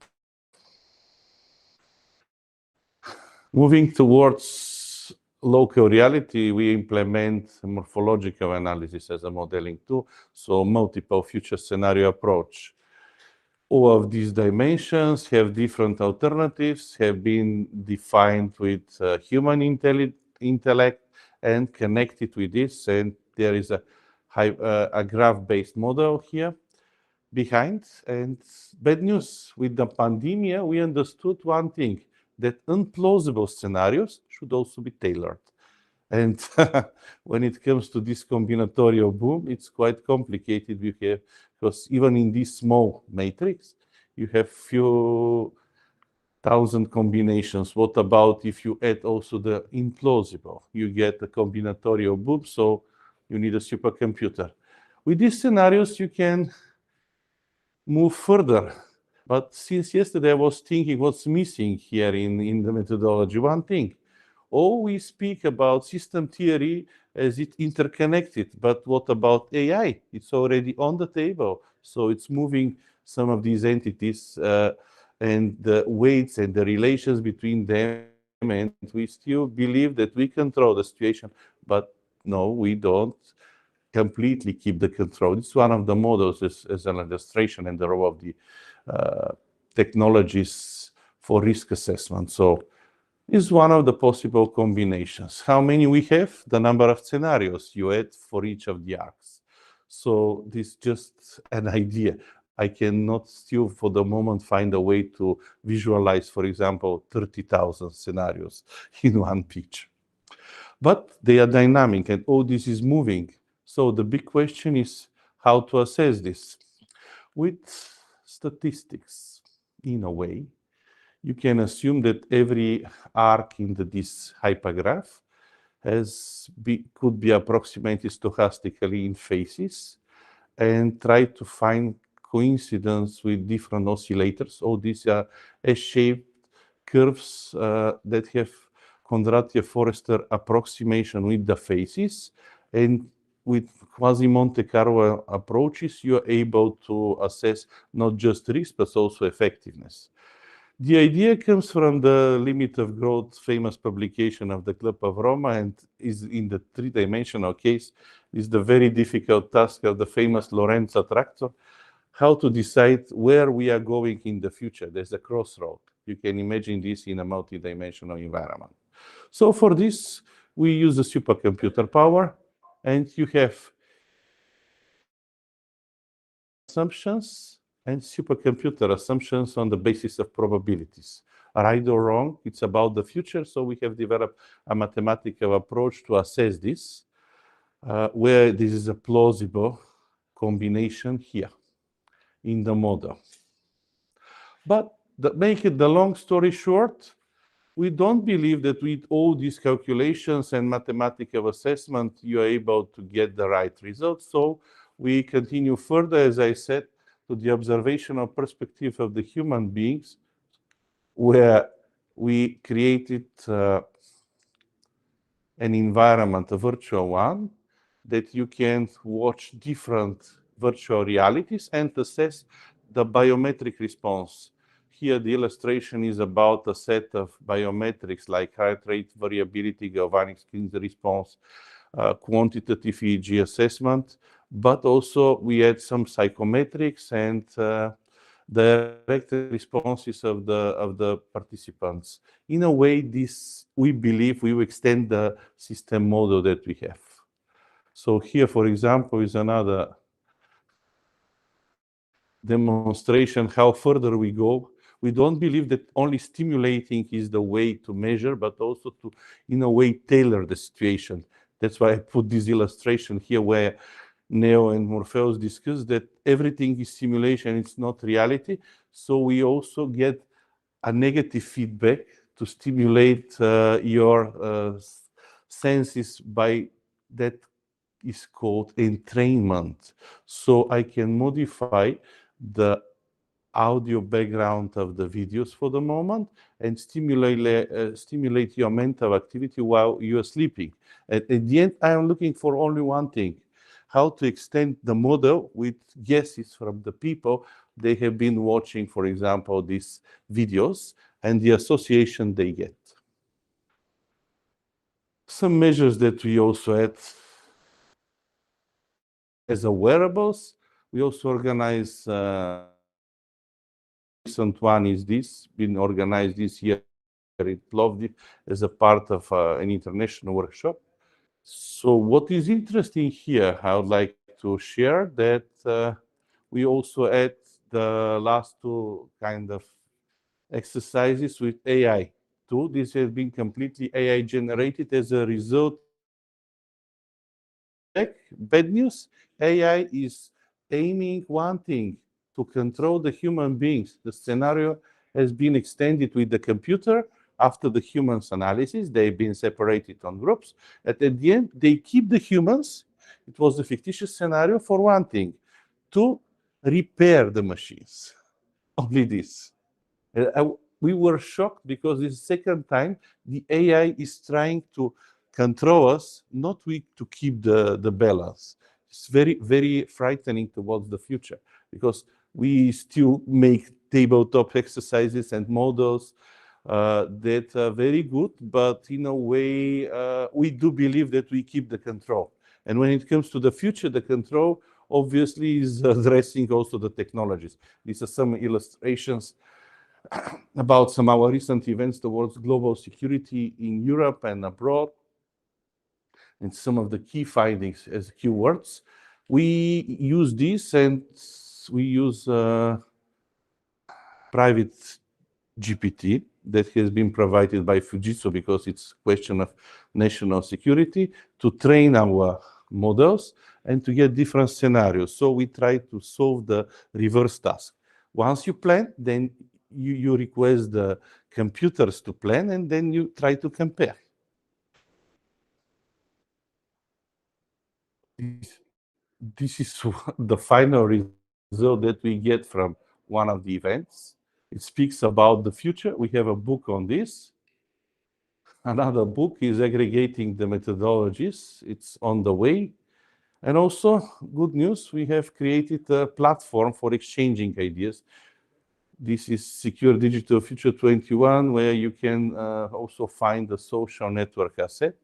Moving towards local reality, we implement morphological analysis as a modeling tool, so multiple future scenario approach. All of these dimensions have different alternatives, have been defined with human intellect and connected with this, and there is a graph-based model here behind. And bad news, with the pandemic, we understood one thing, that implausible scenarios should also be tailored. And when it comes to this combinatorial boom, it's quite complicated because even in this small matrix, you have few thousand combinations. What about if you add also the implausible? You get a combinatorial boom, so you need a supercomputer. With these scenarios, you can move further. But since yesterday, I was thinking what's missing here in the methodology. One thing, we speak about system theory as it interconnected, but what about AI? It's already on the table. So it's moving some of these entities and the weights and the relations between them. And we still believe that we control the situation, but no, we don't completely keep the control. It's one of the models as an illustration and the role of the technologies for risk assessment. So it's one of the possible combinations. How many we have? The number of scenarios you add for each of the arcs. So this is just an idea. I cannot still for the moment find a way to visualize, for example, 30,000 scenarios in one picture. But they are dynamic and all this is moving. So the big question is how to assess this. With statistics, in a way, you can assume that every arc in this hypergraph could be approximated stochastically in phases and try to find coincidence with different oscillators. All these are S-shaped curves that have Kondratiev-Forrester approximation with the phases, and with quasi-Monte Carlo approaches, you are able to assess not just risk, but also effectiveness. The idea comes from the limit of growth famous publication of the Club of Roma, and is in the 3-dimensional case, is the very difficult task of the famous Lorenz attractor, how to decide where we are going in the future. There's a crossroad. You can imagine this in a multi-dimensional environment. So for this, we use the supercomputer power, and you have assumptions and supercomputer assumptions on the basis of probabilities. Right or wrong, it's about the future, so we have developed a mathematical approach to assess this, where this is a plausible combination here in the model. But make it the long story short, we don't believe that with all these calculations and mathematical assessment, you are able to get the right results. So we continue further, as I said, to the observational perspective of the human beings, where we created an environment, a virtual one, that you can watch different virtual realities and assess the biometric response. Here, the illustration is about a set of biometrics like heart rate variability, galvanic skin response, quantitative EEG assessment, but also we had some psychometrics and direct responses of the participants. In a way, this, we believe, we will extend the system model that we have. So here, for example, is another demonstration how further we go. We don't believe that only stimulating is the way to measure, but also to, in a way, tailor the situation. That's why I put this illustration here where Neo and Morpheus discuss that everything is simulation, it's not reality. So we also get a negative feedback to stimulate your senses by that is called entrainment. So I can modify the audio background of the videos for the moment and stimulate your mental activity while you are sleeping. At the end, I am looking for only one thing, how to extend the model with guesses from the people they have been watching, for example, these videos and the association they get. Some measures that we also had as a wearables, we also organize recent one is this, been organized this year in Plovdiv as a part of an international workshop. So what is interesting here, I would like to share that we also add the last two kind of exercises with AI too. This has been completely AI generated as a result. Bad news, AI is aiming one thing, to control the human beings. The scenario has been extended with the computer after the humans analysis. They've been separated on groups. At the end, they keep the humans. It was a fictitious scenario for one thing, to repair the machines. Only this. We were shocked because this second time, the AI is trying to control us, not to keep the balance. It's very, very frightening towards the future because we still make tabletop exercises and models that are very good, but in a way, we do believe that we keep the control. And when it comes to the future, the control obviously is addressing also the technologies. These are some illustrations about some of our recent events towards global security in Europe and abroad, and some of the key findings as keywords. We use this, and we use private GPT that has been provided by Fujitsu because it's a question of national security to train our models and to get different scenarios. So we try to solve the reverse task. Once you plan, then you request the computers to plan, and then you try to compare. This is the final result that we get from one of the events. It speaks about the future. We have a book on this. Another book is aggregating the methodologies. It's on the way. And also, good news, we have created a platform for exchanging ideas. This is Secure Digital Future 21, where you can also find the social network asset.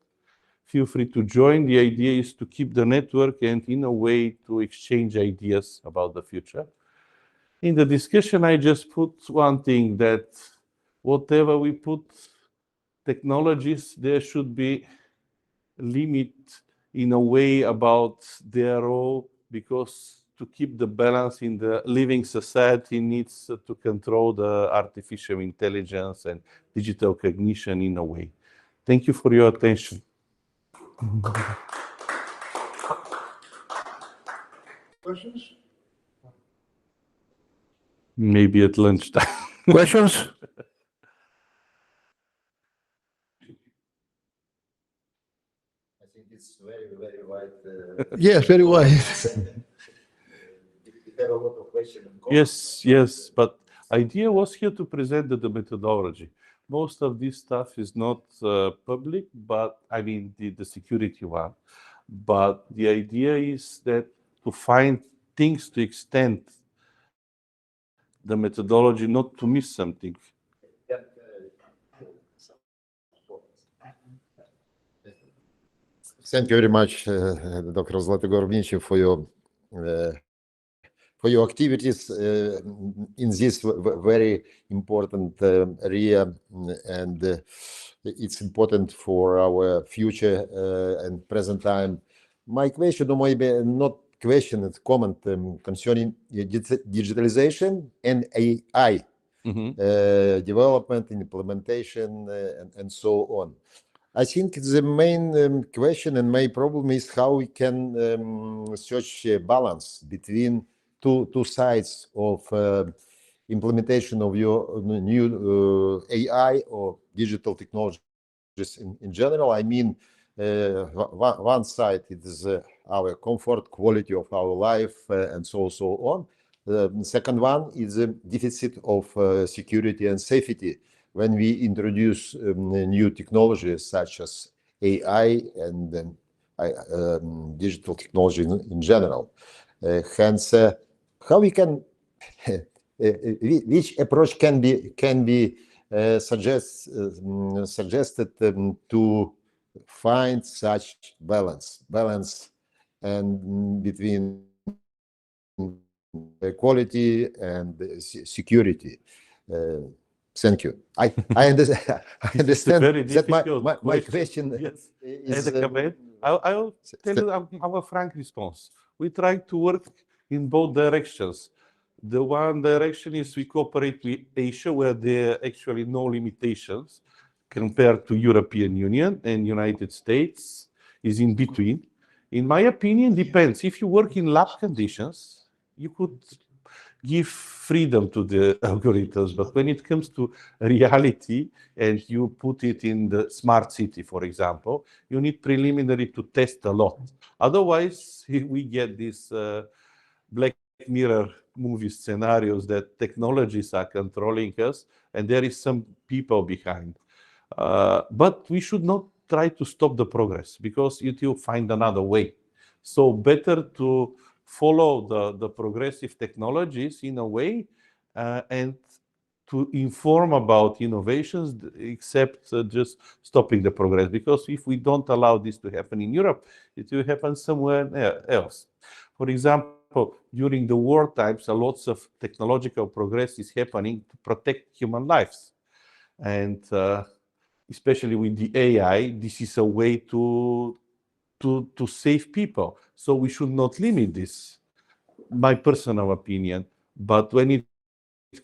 Feel free to join. The idea is to keep the network and, in a way, to exchange ideas about the future. In the discussion, I just put one thing, that whatever we put technologies, there should be limit in a way about their role, because to keep the balance in the living society needs to control the artificial intelligence and digital cognition in a way. Thank you for your attention. Questions? Maybe at lunchtime. Questions? I think it's very, very wide. Yes, very wide. We have a lot of questions. Yes, but idea was here to present the methodology. most of this stuff is not public, but I mean the security one. But the idea is that to find things to extend the methodology, not to miss something. Thank you very much, Dr. Zlatogornichi, for your activities in this very important area, and it's important for our future and present time. My question, or maybe not question, it's comment concerning digitalization and AI development, implementation, and so on. I think the main question and main problem is how we can search a balance between two sides of implementation of your new AI or digital technologies in general. I mean, one side it is our comfort, quality of our life, and so on. The second one is the deficit of security and safety when we introduce new technologies such as AI and digital technology in general. Hence, how we can, which approach can be suggested to find such balance and between quality and security. Thank you. I understand that my question is... I'll tell you our frank response. We try to work in both directions. The one direction is we cooperate with Asia, where there are actually no limitations compared to European Union, and United States is in between. In my opinion, depends. If you work in lab conditions, you could give freedom to the algorithms, but when it comes to reality and you put it in the smart city, for example, you need preliminary to test a lot. Otherwise, we get these Black Mirror movie scenarios that technologies are controlling us and there is some people behind. But we should not try to stop the progress because you will find another way. So better to follow the progressive technologies in a way and to inform about innovations, except just stopping the progress. Because if we don't allow this to happen in Europe, it will happen somewhere else. For example, during the war times, a lot of technological progress is happening to protect human lives. And especially with the AI, this is a way to save people. So we should not limit this, my personal opinion. But when it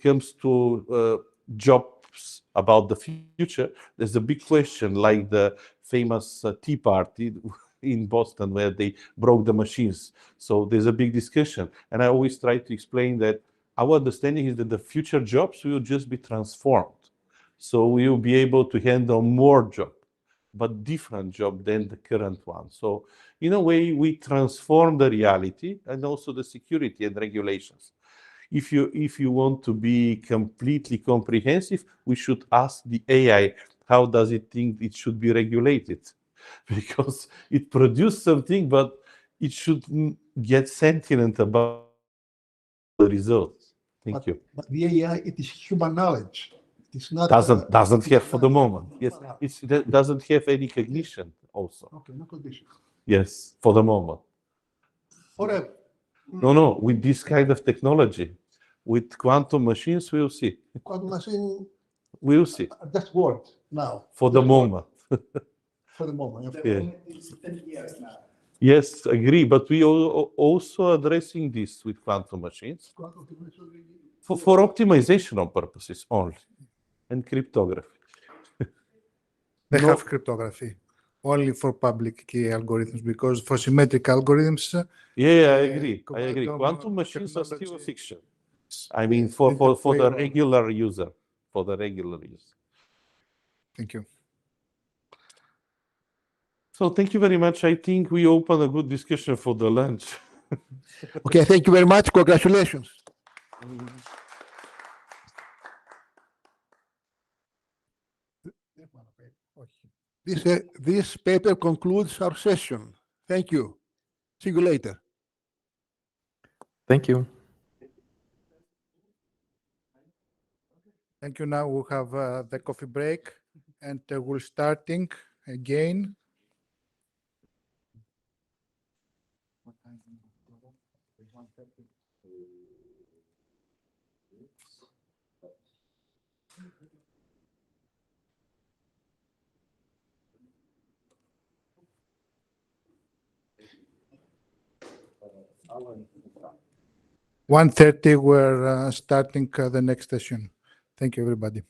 comes to jobs about the future, there's a big question, like the famous Tea Party in Boston, where they broke the machines. So there's a big discussion. And I always try to explain that our understanding is that the future jobs will just be transformed. So we will be able to handle more jobs, but different job than the current one. So in a way, we transform the reality and also the security and regulations. If you want to be completely comprehensive, we should ask the AI, how does it think it should be regulated? Because it produced something, but it should get sentient about the results. Thank you. But the AI, it is human knowledge. It's not doesn't have for the moment. Yes, it doesn't have any cognition also. Okay, no cognition. Yes, for the moment. Forever. No, with this kind of technology, with quantum machines, we'll see. Quantum machine. We'll see. That's word now. For the moment. For the moment. Yeah. Yes, agree. But we are also addressing this with quantum machines for optimizational purposes only, and cryptography. They have cryptography only for public key algorithms, because for symmetric algorithms. Yeah, I agree. Quantum machines are still a fiction. I mean, for the regular user. For the regular user. Thank you. So thank you very much. I think we opened a good discussion for the lunch. Okay, thank you very much. Congratulations. This paper concludes our session. Thank you. See you later. Thank you. Thank you. Now we have the coffee break, and we're starting again. At 1:30, we're starting the next session. Thank you, everybody.